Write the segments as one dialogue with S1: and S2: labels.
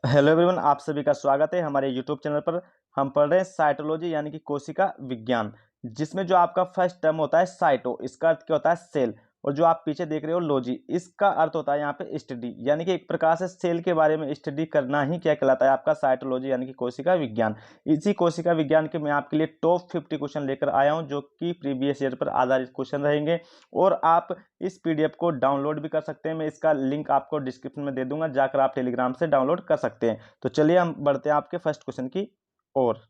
S1: Hello everyone, आप सभी का स्वागत है हमारे यूट्यूब चैनल पर। हम पढ़ रहे हैं साइटोलॉजी यानी कि कोशिका विज्ञान, जिसमें जो आपका फर्स्ट टर्म होता है साइटो, इसका अर्थ क्या होता है सेल। और जो आप पीछे देख रहे हो लॉजी, इसका अर्थ होता है यहाँ पे स्टडी, यानी कि एक प्रकार से सेल के बारे में स्टडी करना ही क्या कहलाता है आपका साइटोलॉजी यानी कि कोशिका विज्ञान। इसी कोशिका विज्ञान के मैं आपके लिए टॉप 50 क्वेश्चन लेकर आया हूँ, जो कि प्रीवियस ईयर पर आधारित क्वेश्चन रहेंगे। और आप इस पीडीएफ को डाउनलोड भी कर सकते हैं, मैं इसका लिंक आपको डिस्क्रिप्शन में दे दूंगा, जाकर आप टेलीग्राम से डाउनलोड कर सकते हैं। तो चलिए हम बढ़ते हैं आपके फर्स्ट क्वेश्चन की ओर।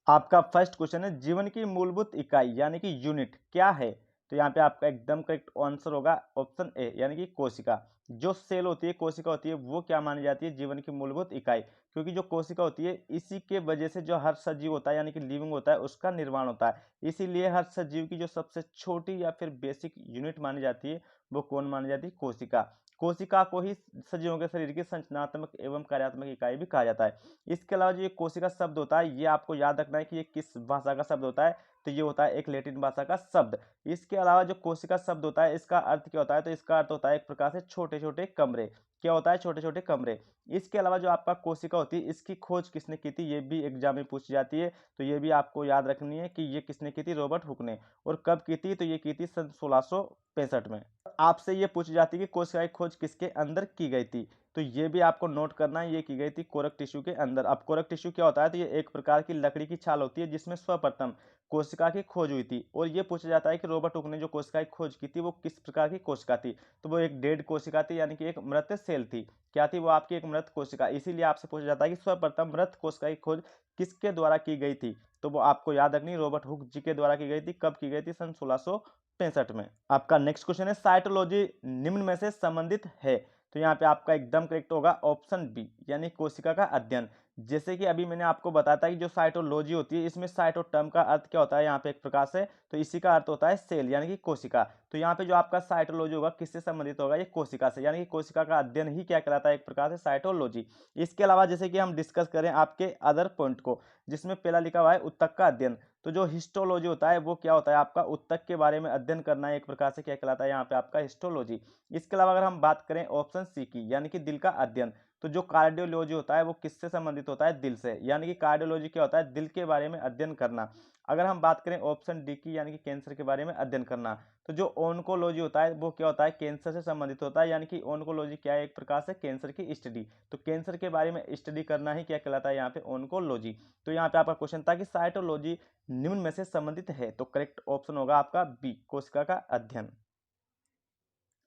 S1: आपका फर्स्ट क्वेश्चन है, जीवन की मूलभूत इकाई यानी कि यूनिट क्या है। तो यहाँ पे आपका एकदम करेक्ट आंसर होगा ऑप्शन ए यानी कि कोशिका। जो सेल होती है, कोशिका होती है, वो क्या मानी जाती है जीवन की मूलभूत इकाई, क्योंकि जो कोशिका होती है इसी के वजह से जो हर सजीव होता है यानी कि लिविंग होता है उसका निर्माण होता है। इसीलिए हर सजीव की जो सबसे छोटी या फिर बेसिक यूनिट मानी जाती है वो कौन मानी जाती है, कोशिका। कोशिका को ही सजीवों के शरीर की संरचनात्मक एवं कार्यात्मक इकाई भी कहा जाता है। इसके अलावा जो ये कोशिका शब्द होता है, ये आपको याद रखना है कि ये किस भाषा का शब्द होता है। तो ये होता है एक लैटिन भाषा का शब्द। इसके अलावा जो कोशिका शब्द होता है, इसका अर्थ क्या होता है, तो इसका अर्थ होता है एक प्रकार से छोटे छोटे कमरे। क्या होता है, छोटे छोटे कमरे। इसके अलावा जो आपका कोशिका होती है, इसकी खोज किसने की थी, ये भी एग्जाम में पूछी जाती है। तो ये भी आपको याद रखनी है कि ये किसने की थी, रॉबर्ट हुक ने। और कब की थी, तो ये की थी सन 1665 में। आपसे ये पूछी जाती है कि कोशिका की खोज किसके अंदर की गई थी। तो ये भी आपको नोट करना है, ये की गई थी कोरक टिश्यू के अंदर। अब कोरक टिश्यू क्या होता है, तो ये एक प्रकार की लकड़ी की छाल होती है जिसमें सर्वप्रथम कोशिका की खोज हुई थी। और ये पूछा जाता है कि रॉबर्ट हुक ने जो कोशिका की खोज की थी वो किस प्रकार की कोशिका थी। तो वो एक डेड कोशिका थी, यानी कि एक मृत सेल थी। क्या थी वो, आपकी एक मृत कोशिका। इसीलिए आपसे पूछा जाता है कि सर्वप्रथम मृत कोशिका की खोज किसके द्वारा की गई थी। तो वो आपको याद रखनी, रॉबर्ट हुक जी के द्वारा की गई थी। कब की गई थी, सन 1665 में। आपका नेक्स्ट क्वेश्चन है, साइटोलॉजी निम्न में से संबंधित है। तो यहाँ पे आपका एकदम करेक्ट होगा ऑप्शन बी यानी कोशिका का अध्ययन। जैसे कि अभी मैंने आपको बताया था कि जो साइटोलॉजी होती है, इसमें साइटो टर्म का अर्थ क्या होता है यहाँ पे एक प्रकार से, तो इसी का अर्थ होता है सेल यानी कि कोशिका। तो यहाँ पे जो आपका साइटोलॉजी होगा किससे संबंधित होगा, ये कोशिका से, यानी कि कोशिका का अध्ययन ही क्या कहलाता है एक प्रकार से साइटोलॉजी। इसके अलावा जैसे कि हम डिस्कस करें आपके अदर पॉइंट को, जिसमें पहला लिखा हुआ है उत्तक का अध्ययन। तो जो हिस्टोलॉजी होता है वो क्या होता है, आपका उत्तक के बारे में अध्ययन करना है, एक प्रकार से क्या कहलाता है यहाँ पे आपका हिस्टोलॉजी। इसके अलावा अगर हम बात करें ऑप्शन सी की, यानी कि दिल का अध्ययन। तो जो कार्डियोलॉजी होता है वो किससे संबंधित होता है, दिल से, यानी कि कार्डियोलॉजी क्या होता है, दिल के बारे में अध्ययन करना। अगर हम बात करें ऑप्शन डी की, यानी कि कैंसर के बारे में अध्ययन करना। तो जो ओन्कोलॉजी होता है वो क्या होता है, कैंसर से संबंधित होता है, यानी कि ओन्कोलॉजी क्या है, एक प्रकार से कैंसर की स्टडी। तो कैंसर के बारे में स्टडी करना ही क्या कहलाता है यहाँ पे, ओन्कोलॉजी। तो यहाँ पे आपका क्वेश्चन था कि साइटोलॉजी निम्न में से संबंधित है, तो करेक्ट ऑप्शन होगा आपका बी, कोशिका का अध्ययन।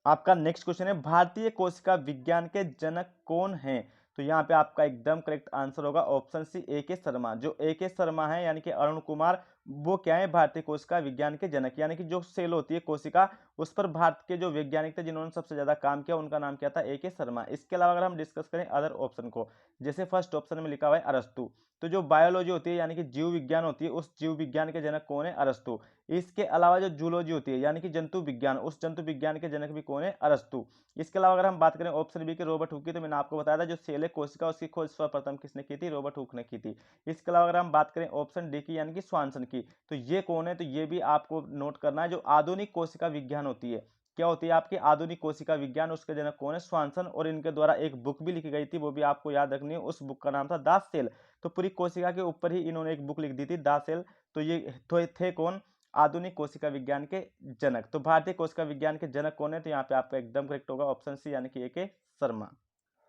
S1: आपका नेक्स्ट क्वेश्चन है, भारतीय कोशिका विज्ञान के जनक कौन हैं। तो यहाँ पे आपका एकदम करेक्ट आंसर होगा ऑप्शन सी, ए के शर्मा। जो ए के शर्मा है यानी कि अरुण कुमार, वो क्या है, भारतीय कोशिका विज्ञान के जनक। यानी कि जो सेल होती है कोशिका, उस पर भारत के जो वैज्ञानिक थे जिन्होंने सबसे ज्यादा काम किया, उनका नाम क्या था, ए के शर्मा। इसके अलावा अगर हम डिस्कस करें अदर ऑप्शन को, जैसे फर्स्ट ऑप्शन में लिखा हुआ है अरस्तु। तो जो बायोलॉजी होती है यानी कि जीव विज्ञान होती है, उस जीव विज्ञान के जनक कौन है, अरस्तु। इसके अलावा जो जूलॉजी होती है यानी कि जंतु विज्ञान, उस जंतु विज्ञान के जनक भी कौन है, अरस्तु। इसके अलावा अगर हम बात करें ऑप्शन बी के रॉबर्ट हुक की, तो मैंने आपको बताया था जो सेल है कोशिका उसकी खोज सर्वप्रथम किसने की थी, रॉबर्ट हुक ने की थी। इसके अलावा अगर हम बात करें ऑप्शन डी की, यानी कि स्वानसन की, तो ये कौन है, तो ये भी आपको नोट करना है। जो आधुनिक कोशिका विज्ञान होती है, क्या होती है आपकी आधुनिक कोशिका विज्ञान, उसके जनक कौन है, स्वानसन। और इनके द्वारा एक बुक भी लिखी गई थी, वो भी आपको याद रखनी है, उस बुक का नाम था द सेल। तो पूरी कोशिका के ऊपर ही इन्होंने एक बुक लिख दी थी, द सेल। तो ये थे कौन, आधुनिक कोशिका विज्ञान के जनक। तो भारतीय कोशिका विज्ञान के जनक कौन है, तो यहाँ पे आपका एकदम करेक्ट होगा ऑप्शन सी यानी कि ए के शर्मा।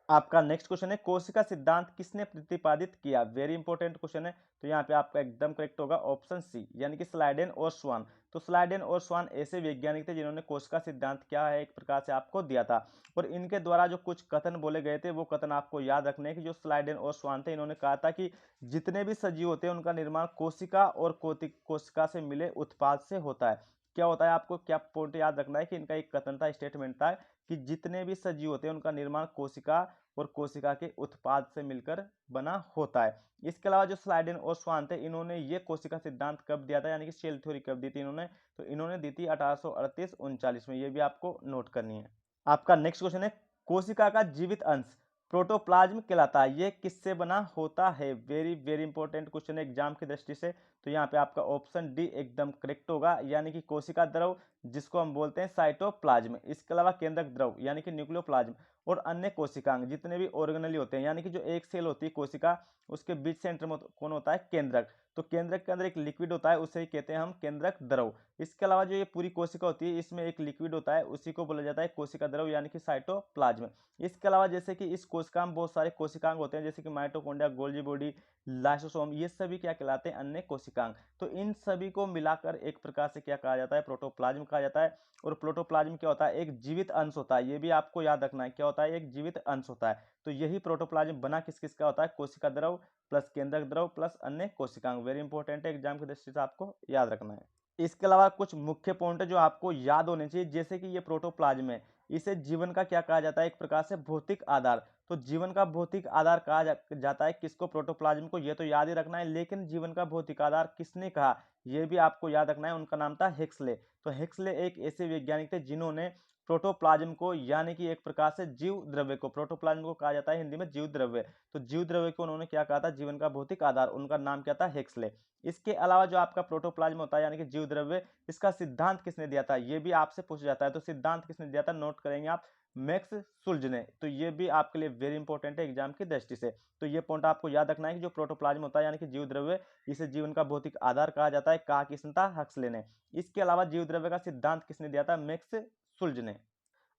S1: आपका नेक्स्ट क्वेश्चन है, कोशिका सिद्धांत किसने प्रतिपादित किया। वेरी इंपॉर्टेंट क्वेश्चन है। तो यहाँ पे आपका एकदम करेक्ट होगा ऑप्शन सी यानी कि स्लाइडेन और स्वान। तो स्लाइडेन और स्वान ऐसे वैज्ञानिक थे जिन्होंने कोशिका सिद्धांत क्या है एक प्रकार से आपको दिया था। और इनके द्वारा जो कुछ कथन बोले गए थे, वो कथन आपको याद रखने हैं कि जो स्लाइडेन और स्वान थे, इन्होंने कहा था कि जितने भी सजीव होते हैं उनका निर्माण कोशिका और कोशिका से मिले उत्पाद से होता है। क्या होता है, आपको क्या पॉइंट याद रखना है कि इनका एक कथन था, स्टेटमेंट था कि जितने भी सजीव होते हैं उनका निर्माण कोशिका और कोशिका के उत्पाद से मिलकर बना होता है। इसके अलावा जो स्लाइडेन और स्वान थे, इन्होंने ये कोशिका सिद्धांत कब दिया था, यानी कि सेल थ्योरी कब दी थी इन्होंने, तो इन्होंने दी थी 1838-39 में। ये भी आपको नोट करनी है। आपका नेक्स्ट क्वेश्चन है, कोशिका का जीवित अंश प्रोटोप्लाज्म कहलाता है, ये किससे बना होता है। वेरी वेरी इंपॉर्टेंट क्वेश्चन है एग्जाम की दृष्टि से। तो यहाँ पे आपका ऑप्शन डी एकदम करेक्ट होगा, यानी कि कोशिका द्रव, जिसको हम बोलते हैं साइटोप्लाज्म। इसके अलावा केंद्रक द्रव यानी कि न्यूक्लियोप्लाज्म, और अन्य कोशिकांग जितने भी ऑर्गेनेली होते हैं, यानी कि जो एक सेल होती है कोशिका, उसके बीच सेंटर में कौन होता है, केंद्रक। तो केंद्रक के अंदर एक लिक्विड होता है, उसे ही कहते हैं हम केंद्रक द्रव। इसके अलावा जो ये पूरी कोशिका होती है, इसमें एक लिक्विड होता है, उसी को बोला जाता है कोशिका द्रव यानी कि साइटोप्लाज्म। इसके अलावा जैसे कि इस कोशिका में बहुत सारे कोशिकांग होते हैं, जैसे कि माइटोकॉन्ड्रिया, गोल्गी बॉडी, लाइसोसोम, ये सभी क्या कहलाते हैं, अन्य कोशिकांग। तो इन सभी को मिलाकर एक प्रकार से क्या कहा जाता है, प्रोटोप्लाज्म कहा जाता है। और प्रोटोप्लाज्म क्या होता है, एक जीवित अंश होता है, ये भी आपको याद रखना है, क्या होता है, एक जीवित अंश होता है। तो यही प्रोटोप्लाज्म बना किस किस का होता है, कोशिका द्रव प्लस केंद्रक द्रव प्लस अन्य कोशिकांग। वेरी इंपॉर्टेंट है, एग्जाम की दृष्टि से आपको याद रखना है। इसके अलावा कुछ मुख्य पॉइंट जो आपको याद होने चाहिए, जैसे कि ये प्रोटोप्लाज्म है, इसे जीवन का क्या कहा जाता है, एक प्रकार से भौतिक आधार। तो जीवन का भौतिक आधार कहा जाता है किसको, प्रोटोप्लाज्म को, ये तो याद ही रखना है। लेकिन जीवन का भौतिक आधार किसने कहा, ये भी आपको याद रखना है, उनका नाम था हेक्सले। तो हेक्सले एक ऐसे वैज्ञानिक थे जिन्होंने प्रोटोप्लाज्म को, यानी कि एक प्रकार से जीव द्रव्य को, प्रोटोप्लाज्म को कहा जाता है हिंदी में जीव द्रव्य। तो जीव द्रव्य को उन्होंने क्या कहा था, जीवन का भौतिक आधार, उनका नाम क्या था, हेक्सले। इसके अलावा जो आपका प्रोटोप्लाज्म होता है यानी कि जीव द्रव्य, इसका सिद्धांत किसने दिया था, ये भी आपसे पूछा जाता है। तो सिद्धांत किसने दिया था, नोट करेंगे आप, मैक्स सुल्ज ने। तो ये भी आपके लिए वेरी इंपॉर्टेंट है एग्जाम की दृष्टि से। तो ये पॉइंट आपको याद रखना है कि जो प्रोटोप्लाज्म होता है यानी कि जीव द्रव्य, इसे जीवन का भौतिक आधार कहा जाता है, कहा किसने था, हक्सले ने। इसके अलावा जीव द्रव्य का सिद्धांत किसने दिया था, मैक्स सुल्ज ने।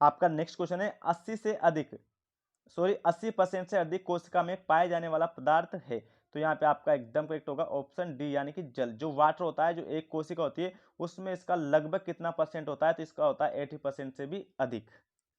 S1: आपका नेक्स्ट क्वेश्चन है, 80% से अधिक कोशिका में पाए जाने वाला पदार्थ है। तो यहाँ पे आपका एकदम करेक्ट होगा ऑप्शन डी, यानी कि जल। जो वाटर होता है, जो एक कोशिका होती है, उसमें इसका लगभग कितना परसेंट होता है, तो इसका होता है 80% से भी अधिक।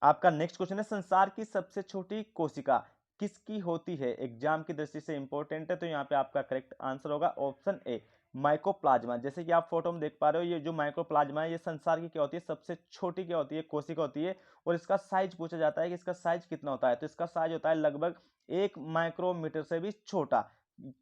S1: आपका नेक्स्ट क्वेश्चन है, संसार की सबसे छोटी कोशिका किसकी होती है, एग्जाम की दृष्टि से इंपॉर्टेंट है। तो यहाँ पे आपका करेक्ट आंसर होगा ऑप्शन ए, माइकोप्लाज्मा। जैसे कि आप फोटो में देख पा रहे हो, ये जो माइक्रोप्लाज्मा है, ये संसार की क्या होती है, सबसे छोटी क्या होती है, कोशिका होती है। और इसका साइज पूछा जाता है कि इसका साइज कितना होता है, तो इसका साइज होता है लगभग 1 माइक्रोमीटर से भी छोटा।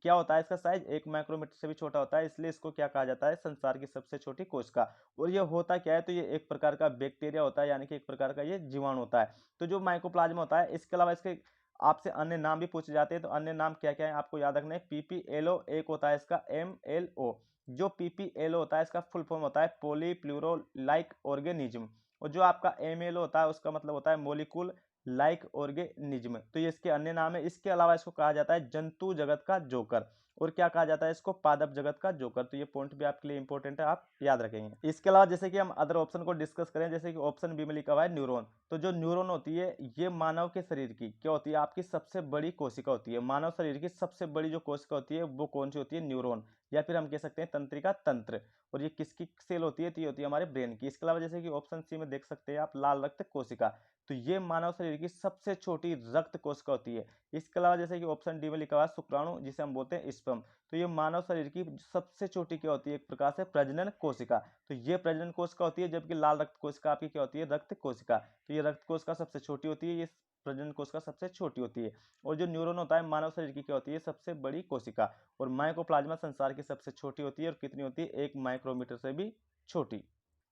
S1: क्या होता है इसका साइज, 1 माइक्रोमीटर से भी छोटा होता है, इसलिए इसको क्या कहा जाता है, संसार की सबसे छोटी कोशिका। और ये होता क्या है, तो ये एक प्रकार का बैक्टीरिया होता है, यानी कि एक प्रकार का ये जीवाणु होता है। तो जो माइक्रोप्लाज्मा होता है, इसके अलावा इसके आपसे अन्य नाम भी पूछे जाते हैं। तो अन्य नाम क्या क्या है आपको याद रखना है, पीपीएलओ एक होता है इसका, एमएलओ। जो पीपीएलओ होता है इसका फुल फॉर्म होता है पॉलीप्लूरोलाइक ऑर्गेनिज्म। और जो आपका एमएलओ होता है उसका मतलब होता है मोलिकुल लाइक ऑर्गेनिज्म। तो ये इसके अन्य नाम है। इसके अलावा इसको कहा जाता है जंतु जगत का जोकर, और क्या कहा जाता है इसको, पादप जगत का जोकर। तो ये पॉइंट भी आपके लिए इंपॉर्टेंट है, आप याद रखेंगे। इसके अलावा जैसे कि हम अदर ऑप्शन को डिस्कस करें, जैसे कि ऑप्शन बी में लिखा हुआ है न्यूरॉन। तो जो न्यूरॉन होती है, ये मानव के शरीर की क्या होती है, आपकी सबसे बड़ी कोशिका होती है। मानव शरीर की सबसे बड़ी जो कोशिका होती है वो कौन सी होती है, न्यूरॉन, या फिर हम कह सकते हैं तंत्रिका तंत्र। और ये किसकी सेल होती है, तो ये होती है हमारे ब्रेन की। इसके अलावा जैसे कि ऑप्शन सी में देख सकते हैं आप, लाल रक्त कोशिका। तो ये मानव शरीर की सबसे छोटी रक्त कोशिका होती है। इसके अलावा जैसे कि ऑप्शन डी में लिखा हुआ है शुक्राणु, जिसे हम बोलते हैं स्पर्म। तो ये मानव शरीर की सबसे छोटी क्या होती है, एक प्रकार से प्रजनन कोशिका। तो ये प्रजनन कोशिका होती है, जबकि लाल रक्त कोशिका आपकी क्या होती है, रक्त कोशिका। तो ये रक्त कोशिका सबसे छोटी होती है, ये प्रजनन कोशिका सबसे छोटी होती है। और जो न्यूरॉन होता है मानव शरीर की क्या होती है, सबसे बड़ी कोशिका। और माइकोप्लाज्मा संसार की सबसे छोटी होती है, और कितनी होती है, 1 माइक्रोमीटर से भी छोटी।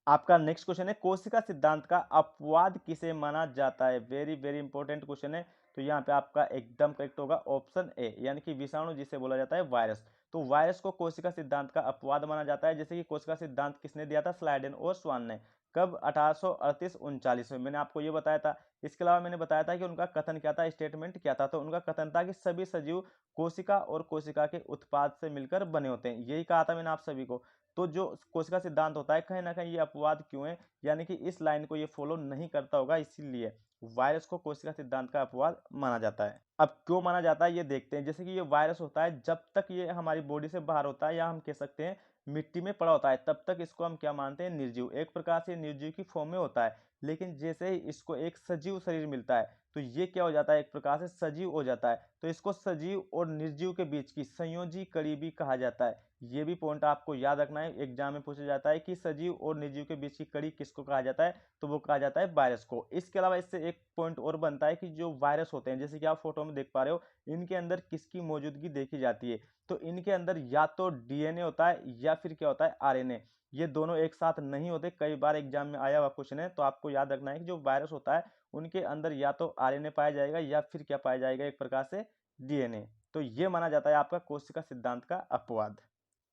S1: आपका नेक्स्ट क्वेश्चन है, कोशिका सिद्धांत का अपवाद किसे माना जाता है। वेरी वेरी इंपॉर्टेंट क्वेश्चन है। तो यहाँ पे आपका एकदम करेक्ट होगा ऑप्शन ए, यानी कि विषाणु, जिसे बोला जाता है वायरस। तो वायरस को कोशिका सिद्धांत का अपवाद माना जाता है। जैसे कि कोशिका सिद्धांत किसने दिया था, स्लाइडेन और स्वान ने। कब, 1838-39 में, मैंने आपको ये बताया था। इसके अलावा मैंने बताया था कि उनका कथन क्या था, स्टेटमेंट क्या था। तो उनका कथन था कि सभी सजीव कोशिका और कोशिका के उत्पाद से मिलकर बने होते हैं, यही कहा था मैंने आप सभी को। तो जो कोशिका सिद्धांत होता है, कहीं ना कहीं ये अपवाद क्यों है, यानी कि इस लाइन को ये फॉलो नहीं करता होगा, इसीलिए वायरस को कोशिका सिद्धांत का अपवाद माना जाता है। अब क्यों माना जाता है ये देखते हैं। जैसे कि ये वायरस होता है, जब तक ये हमारी बॉडी से बाहर होता है, या हम कह सकते हैं मिट्टी में पड़ा होता है, तब तक इसको हम क्या मानते हैं, निर्जीव। एक प्रकार से निर्जीव की फॉर्म में होता है। लेकिन जैसे ही इसको एक सजीव शरीर मिलता है, तो ये क्या हो जाता है, एक प्रकार से सजीव हो जाता है। तो इसको सजीव और निर्जीव के बीच की संयोजी कड़ी भी कहा जाता है। ये भी पॉइंट आपको याद रखना है, एग्जाम में पूछा जाता है कि सजीव और निर्जीव के बीच की कड़ी किसको कहा जाता है, तो वो कहा जाता है वायरस को। इसके अलावा इससे एक पॉइंट और बनता है कि जो वायरस होते हैं, जैसे कि आप फोटो में देख पा रहे हो, इनके अंदर किसकी मौजूदगी देखी जाती है, तो इनके अंदर या तो डीएनए होता है, या फिर क्या होता है, आरएनए। ये दोनों एक साथ नहीं होते, कई बार एग्जाम में आया हुआ क्वेश्चन है। तो आपको याद रखना है कि जो वायरस होता है, उनके अंदर या तो आरएनए पाया जाएगा, या फिर क्या पाया जाएगा, एक प्रकार से डीएनए। तो ये माना जाता है आपका कोशिका सिद्धांत का अपवाद।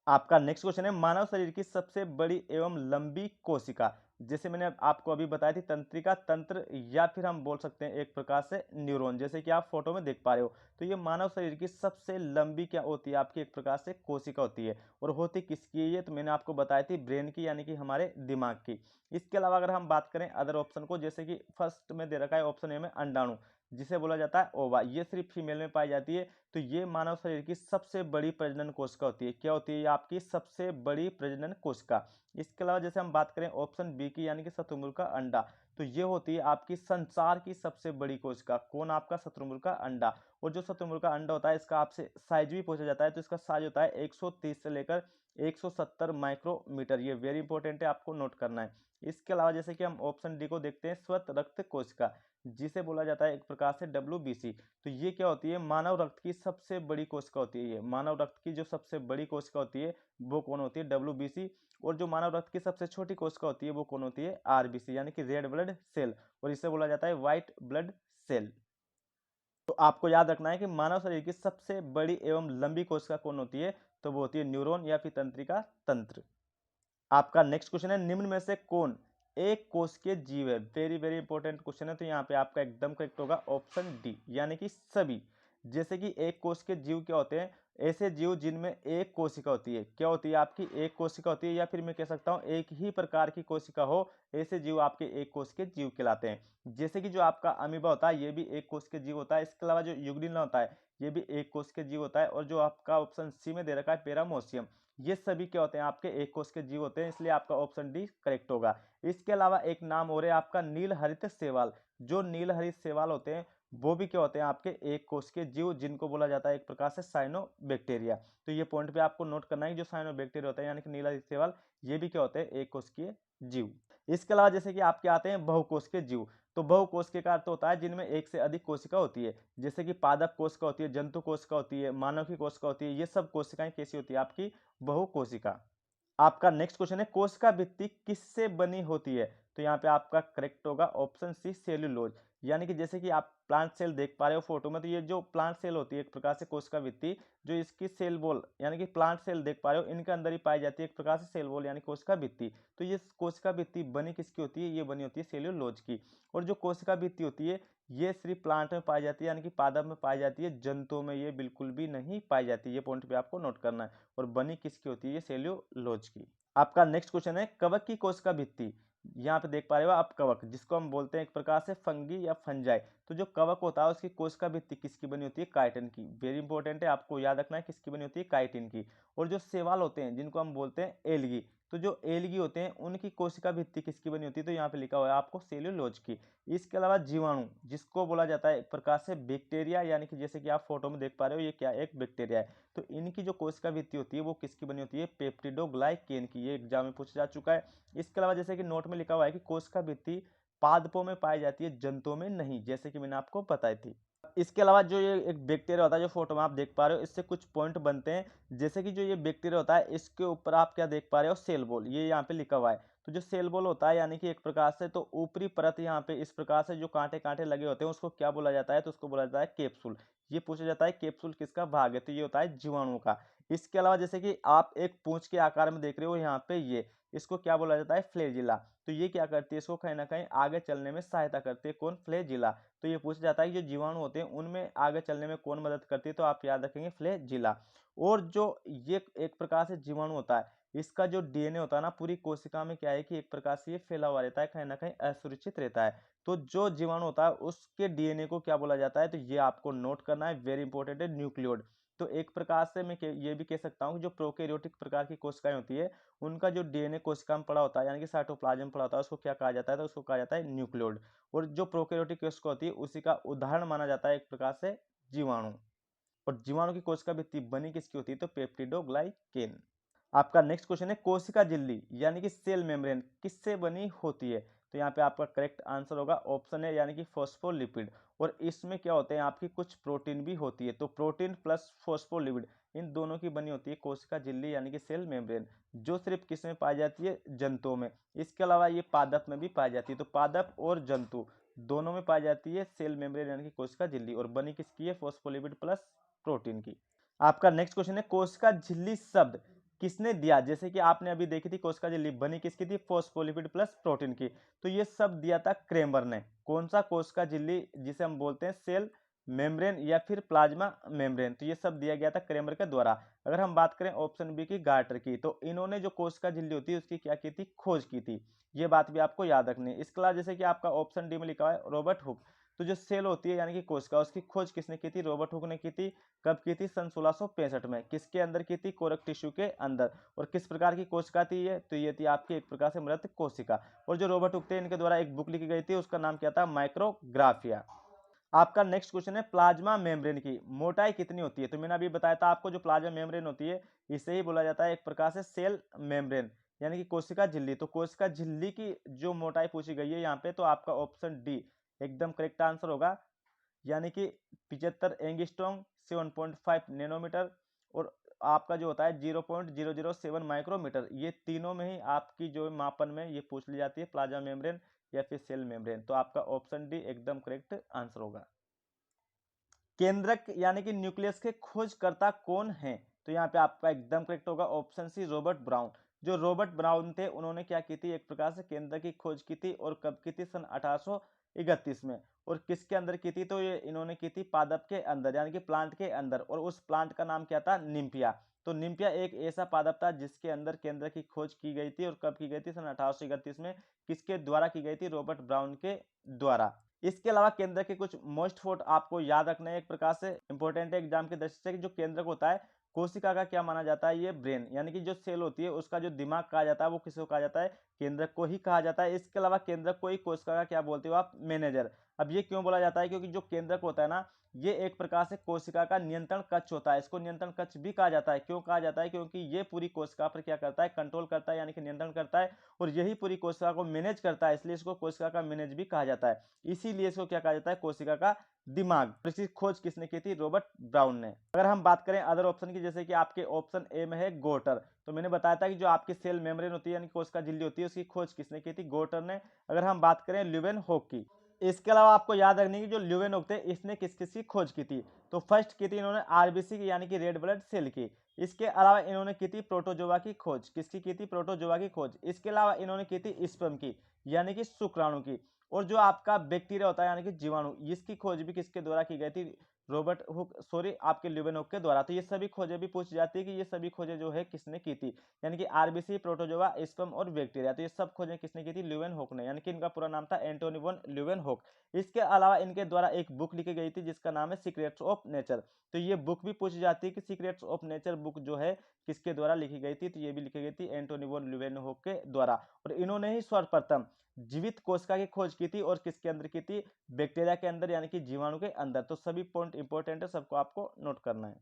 S1: आपका नेक्स्ट क्वेश्चन है, मानव शरीर की सबसे बड़ी एवं लंबी कोशिका। जैसे मैंने आपको अभी बताई थी तंत्रिका तंत्र, या फिर हम बोल सकते हैं एक प्रकार से न्यूरॉन, जैसे कि आप फोटो में देख पा रहे हो। तो ये मानव शरीर की सबसे लंबी क्या होती है, आपकी एक प्रकार से कोशिका होती है। और होती किसकी है ये, तो मैंने आपको बताई थी ब्रेन की, यानी कि हमारे दिमाग की। इसके अलावा अगर हम बात करें अदर ऑप्शन को, जैसे कि फर्स्ट में दे रखा है ऑप्शन ए में अंडाणु, जिसे बोला जाता है ओवा, ये सिर्फ फीमेल में पाई जाती है। तो ये मानव शरीर की सबसे बड़ी प्रजनन कोशिका होती है। क्या होती है ये आपकी सबसे बड़ी प्रजनन कोशिका। इसके अलावा जैसे हम बात करें ऑप्शन बी की, यानी कि शतुरमुर्ग का अंडा, तो ये होती है आपकी संसार की सबसे बड़ी कोशिका। कौन, आपका शतुरमुर्ग का अंडा। और जो शतुरमुर्ग का अंडा होता है, इसका आपसे साइज भी पूछा जाता है, तो इसका साइज होता है 130 से लेकर 170 माइक्रोमीटर। ये वेरी इंपॉर्टेंट है, आपको नोट करना है। इसके अलावा जैसे कि हम ऑप्शन डी को देखते हैं, श्वेत रक्त कोशिका, जिसे बोला जाता है एक प्रकार से WBC। तो ये क्या होती है, मानव रक्त की सबसे बड़ी कोशिका होती है। ये मानव रक्त की जो सबसे बड़ी कोशिका होती है वो कौन होती है, WBC। और जो मानव रक्त की सबसे छोटी कोशिका होती है वो कौन होती है, RBC, यानी कि रेड ब्लड सेल, और इसे बोला जाता है व्हाइट ब्लड सेल। तो आपको याद रखना है कि मानव शरीर की सबसे बड़ी एवं लंबी कोशिका कौन होती है, तो वो होती है न्यूरॉन या फिर तंत्रिका तंत्र। आपका नेक्स्ट क्वेश्चन है, निम्न में से कौन एक कोशिकीय जीव है। वेरी वेरी इंपॉर्टेंट क्वेश्चन है। तो यहाँ पे आपका एकदम करेक्ट होगा ऑप्शन डी, यानी कि सभी। जैसे कि एक कोशिकीय जीव क्या होते हैं, ऐसे जीव जिनमें एक कोशिका होती है। क्या होती है आपकी, एक कोशिका होती है, या फिर मैं कह सकता हूँ एक ही प्रकार की कोशिका हो, ऐसे जीव आपके एक कोशिकीय जीव कहलाते हैं। जैसे कि जो आपका अमीबा होता है, ये भी एक कोशिकीय जीव होता है। इसके अलावा जो युग्निला होता है, ये भी एक कोशिकीय जीव होता है। और जो आपका ऑप्शन सी में दे रखा है पैरामोसियम, ये सभी क्या होते हैं, आपके एक कोश के जीव होते हैं। इसलिए आपका ऑप्शन डी करेक्ट होगा। इसके अलावा एक नाम और है आपका नील हरित शैवाल। जो नील हरित शैवाल होते हैं वो भी क्या होते हैं, आपके एक कोश के जीव, जिनको बोला जाता है एक प्रकार से साइनोबैक्टीरिया। तो ये पॉइंट पे आपको नोट करना है कि जो साइनोबैक्टीरिया होता है, यानी कि नील हरित शैवाल, ये भी क्या होते हैं, एक कोशिकीय जीव। इसके अलावा जैसे कि आपके आते हैं बहुकोशिकीय जीव। तो बहुकोशिकीय का अर्थ होता है जिनमें एक से अधिक कोशिका होती है। जैसे कि पादप कोशिका होती है, जंतु कोशिका होती है, मानव की कोशिका होती है। ये सब कोशिकाएं कैसी होती है, आपकी बहुकोशिका। आपका नेक्स्ट क्वेश्चन है, कोशिका भित्ति किससे बनी होती है। तो यहाँ पे आपका करेक्ट होगा ऑप्शन सी, सेल्यूलोज। यानी कि जैसे कि आप प्लांट सेल देख पा रहे हो फोटो में, तो ये जो प्लांट सेल होती है एक प्रकार से कोशिका भित्ति, जो इसकी सेल वॉल यानी कि प्लांट सेल देख पा रहे हो, इनके अंदर ही पाई जाती है एक प्रकार से सेल वॉल यानी कोशिका भित्ति। तो ये कोशिका भित्ति बनी किसकी होती है, ये बनी होती है सेल्यूलोज की। और जो कोशिका भित्ति होती है ये सिर्फ प्लांट में पाई जाती है, यानी कि पादप में पाई जाती है, जंतुओं में ये बिल्कुल भी नहीं पाई जाती। ये पॉइंट पे आपको नोट करना है। और बनी किसकी होती है, ये सेल्यूलोज की। आपका नेक्स्ट क्वेश्चन है, कवक की कोशिका भित्ति। यहाँ पे देख पा रहे हो आप कवक, जिसको हम बोलते हैं एक प्रकार से फंगी या फंजाई। तो जो कवक होता है उसकी कोशिका भित्ति किसकी बनी होती है, काइटिन की। वेरी इंपॉर्टेंट है, आपको याद रखना है किसकी बनी होती है, काइटिन की। और जो शैवाल होते हैं जिनको हम बोलते हैं एलगी, तो जो एलगी होते हैं उनकी कोशिका भित्ति किसकी बनी होती है, तो यहाँ पे लिखा हुआ है आपको सेल्यूलोज की। इसके अलावा जीवाणु, जिसको बोला जाता है एक प्रकार से बैक्टीरिया, यानी कि जैसे कि आप फोटो में देख पा रहे हो ये क्या एक बैक्टीरिया है। तो इनकी जो कोशिका भित्ति होती है वो किसकी बनी होती है, पेप्टिडोग्लाइकेन की। ये एग्जाम में पूछा जा चुका है। इसके अलावा जैसे कि नोट में लिखा हुआ है कि कोशिका भित्ति पादपों में पाई जाती है, जंतुओं में नहीं, जैसे कि मैंने आपको बताई थी। इसके अलावा जो ये एक बैक्टीरिया होता है, जो फोटो में आप देख पा रहे हो, इससे कुछ पॉइंट बनते हैं। जैसे कि जो ये बैक्टीरिया होता है इसके ऊपर आप क्या देख पा रहे हो, सेल वॉल, ये यहाँ पे लिखा हुआ है। तो जो सेल वॉल होता है यानी कि एक प्रकार से तो ऊपरी परत यहाँ पे इस प्रकार से जो कांटे कांटे लगे होते हैं उसको क्या बोला जाता है, तो उसको बोला जाता है कैप्सूल। ये पूछा जाता है कैप्सूल किसका भाग है, तो ये होता है जीवाणु का। इसके अलावा जैसे कि आप एक पूंछ के आकार में देख रहे हो यहाँ पे, ये इसको क्या बोला जाता है, फ्लैजिला। तो ये क्या करती है, इसको कहीं ना कहीं आगे चलने में सहायता करती है, कौन, फ्लैजिला। तो ये पूछा जाता है कि जो जीवाणु होते हैं उनमें आगे चलने में कौन मदद करती है, तो आप याद रखेंगे फ्लैजिला। और जो ये एक प्रकार से जीवाणु होता है, इसका जो डीएनए होता है ना पूरी कोशिका में क्या है कि एक प्रकार से ये फैला हुआ रहता है, कहीं ना कहीं असुरक्षित रहता है। तो जो जीवाणु होता है उसके डीएनए को क्या बोला जाता है, तो ये आपको नोट करना है, वेरी इंपॉर्टेंट है, न्यूक्लियोड। तो एक प्रकार से मैं ये भी कह सकता हूँ कि जो प्रोकैरियोटिक प्रकार की कोशिकाएं होती है उनका जो डीएनए कोशिका में पड़ा होता है, यानी कि साइटोप्लाज्म पड़ा होता है, उसको क्या कहा जाता है, तो उसको कहा जाता है न्यूक्लियोड। और जो प्रोकैरियोटिक कोशिका होती है उसी का उदाहरण माना जाता है एक प्रकार से जीवाणु। और जीवाणु की कोशिका भित्ति बनी किसकी होती है, तो पेप्टिडोग्लाइकेन। आपका नेक्स्ट क्वेश्चन है, कोशिका झिल्ली यानी कि सेल मेम्ब्रेन किससे बनी होती है। तो यहाँ पे आपका करेक्ट आंसर होगा ऑप्शन है, यानी कि फॉस्फोलिपिड। और इसमें क्या होते हैं, आपकी कुछ प्रोटीन भी होती है। तो प्रोटीन प्लस फॉस्फोलिपिड इन दोनों की बनी होती है कोशिका झिल्ली यानी कि सेल मेम्ब्रेन, जो सिर्फ किस में पाई जाती है, जंतुओं में। इसके अलावा ये पादप में भी पाई जाती है। तो पादप और जंतु दोनों में पाई जाती है सेल मेम्ब्रेन यानी कि कोशिका झिल्ली, और बनी किसकी है, फॉस्फोलिपिड प्लस प्रोटीन की। आपका नेक्स्ट क्वेश्चन है, कोशिका झिल्ली शब्द किसने दिया, जैसे कि आपने अभी देखी थी कोशिका झिल्ली बनी किसकी थी, फोस्फोलिपिड प्लस प्रोटीन की, तो ये सब दिया था क्रेमर ने। कौन सा कोशिका झिल्ली, जिसे हम बोलते हैं सेल मेम्ब्रेन या फिर प्लाज्मा मेम्ब्रेन, तो ये सब दिया गया था क्रेमर के द्वारा। अगर हम बात करें ऑप्शन बी की गार्टर की, तो इन्होंने जो कोशिका झिल्ली होती है उसकी क्या की थी, खोज की थी। ये बात भी आपको याद रखनी है। इसके अलावा जैसे कि आपका ऑप्शन डी में लिखा हुआ है रॉबर्ट हुक, तो जो सेल होती है यानी कि कोशिका, उसकी खोज किसने की थी, रॉबर्ट हुक ने की थी। कब की थी, सन 1665 में। किसके अंदर की थी, कोरक टिश्यू के अंदर। और किस प्रकार की कोशिका थी ये, तो ये थी आपकी एक प्रकार से मृत कोशिका। और जो रॉबर्ट हुक थे इनके द्वारा एक बुक लिखी गई थी, उसका नाम क्या था, माइक्रोग्राफिया। आपका नेक्स्ट क्वेश्चन है प्लाज्मा मेम्ब्रेन की मोटाई कितनी होती है, तो मैंने अभी बताया था आपको जो प्लाज्मा मेम्ब्रेन होती है इसे ही बोला जाता है एक प्रकार से सेल मेम्ब्रेन यानी कि कोशिका झिल्ली। तो कोशिका झिल्ली की जो मोटाई पूछी गई है यहाँ पे, तो आपका ऑप्शन डी एकदम करेक्ट आंसर होगा, यानी कि 75 एंगस्ट्रॉम से 1.5 नैनोमीटर, और आपका जो होता है 0.007 माइक्रोमीटर। ये तीनों में ही आपकी जो मापन में ये पूछ ली जाती है, प्लाज्मा मेम्ब्रेन या फिर सेल मेम्ब्रेन। तो आपका ऑप्शन डी एकदम करेक्ट आंसर होगा। केंद्रक यानी कि न्यूक्लियस के खोजकर्ता कौन हैं, तो यहाँ पे आपका एकदम करेक्ट होगा ऑप्शन सी रॉबर्ट ब्राउन। जो रॉबर्ट ब्राउन थे उन्होंने क्या की थी, एक प्रकार से केंद्र की खोज की थी, और कब की थी, सन 1831 में। और किसके अंदर की थी, तो ये इन्होंने की थी पादप के अंदर यानी कि प्लांट के अंदर, और उस प्लांट का नाम क्या था, निम्पिया। तो निम्पिया एक ऐसा पादप था जिसके अंदर केंद्र की खोज की गई थी, और कब की गई थी, सन 1831 में। किसके द्वारा की गई थी, रॉबर्ट ब्राउन के द्वारा। इसके अलावा केंद्र के कुछ मोस्ट फोर्ट आपको याद रखना है, एक प्रकार से इंपॉर्टेंट है एग्जाम की दृष्टि से, कि जो केंद्रक होता है कोशिका का क्या माना जाता है, ये ब्रेन यानी कि जो सेल होती है उसका जो दिमाग कहा जाता है वो किसको कहा जाता है, केंद्रक को ही कहा जाता है। इसके अलावा केंद्रक को ही कोशिका का क्या बोलते हो आप, मैनेजर। अब ये क्यों बोला जाता है, क्योंकि जो केंद्रक होता है ना, ये एक प्रकार से कोशिका का नियंत्रण कक्ष होता है। इसको नियंत्रण कक्ष भी कहा जाता है। क्यों कहा जाता है, क्योंकि ये पूरी कोशिका पर क्या करता है, कंट्रोल करता है यानी कि नियंत्रण करता है, और यही पूरी कोशिका को मैनेज करता है, इसलिए इसको कोशिका का मैनेज भी कहा जाता है। इसीलिए इसको क्या कहा जाता है, कोशिका का दिमाग। इसकी खोज किसने की थी, रॉबर्ट ब्राउन ने। अगर हम बात करें अदर ऑप्शन की, जैसे कि आपके ऑप्शन ए में है गोटर, तो मैंने बताया था कि जो आपकी सेल मेम्ब्रेन होती है यानी कोशिका झिल्ली होती है उसकी खोज किसने की थी, गोटर ने। अगर हम बात करें ल्यूवेनहोक की, इसके अलावा आपको याद रखनी है कि जो ल्यूवेनहोक थे इसने किस किस की खोज की थी, तो फर्स्ट की थी इन्होंने आरबीसी की यानी कि रेड ब्लड सेल की। इसके अलावा इन्होंने की थी प्रोटोजोआ की खोज, किसकी की थी, प्रोटोजोआ की खोज। इसके अलावा इन्होंने की थी स्पर्म की यानी कि शुक्राणु की। और जो आपका बैक्टीरिया होता है यानी कि जीवाणु, इसकी खोज भी किसके द्वारा की गई थी, रॉबर्ट हुक सॉरी आपके ल्यूवेनहोक के द्वारा। तो ये सभी खोजें भी पूछी जाती है कि ये सभी खोजें जो है किसने की थी, यानी कि आरबीसी, प्रोटोजोआ, स्पर्म और बैक्टीरिया। तो ये सब खोजें किसने की थी, ल्यूवेनहोक ने, यानी कि इनका पूरा नाम था एंटोनी वॉन ल्यूवेनहोक। इसके अलावा इनके द्वारा एक बुक लिखी गई थी जिसका नाम है सीक्रेट्स ऑफ नेचर। तो ये बुक भी पूछी जाती है कि सीक्रेट्स ऑफ नेचर बुक जो है किसके द्वारा लिखी गई थी, तो ये भी लिखी गई थी एंटोनी वॉन ल्यूवेनहोक के द्वारा। और इन्होंने ही सर्वप्रथम जीवित कोशिका की खोज की थी, और किसके अंदर की थी, बैक्टीरिया के अंदर यानी कि जीवाणु के अंदर। तो सभी पॉइंट इंपॉर्टेंट है, सबको आपको नोट करना है।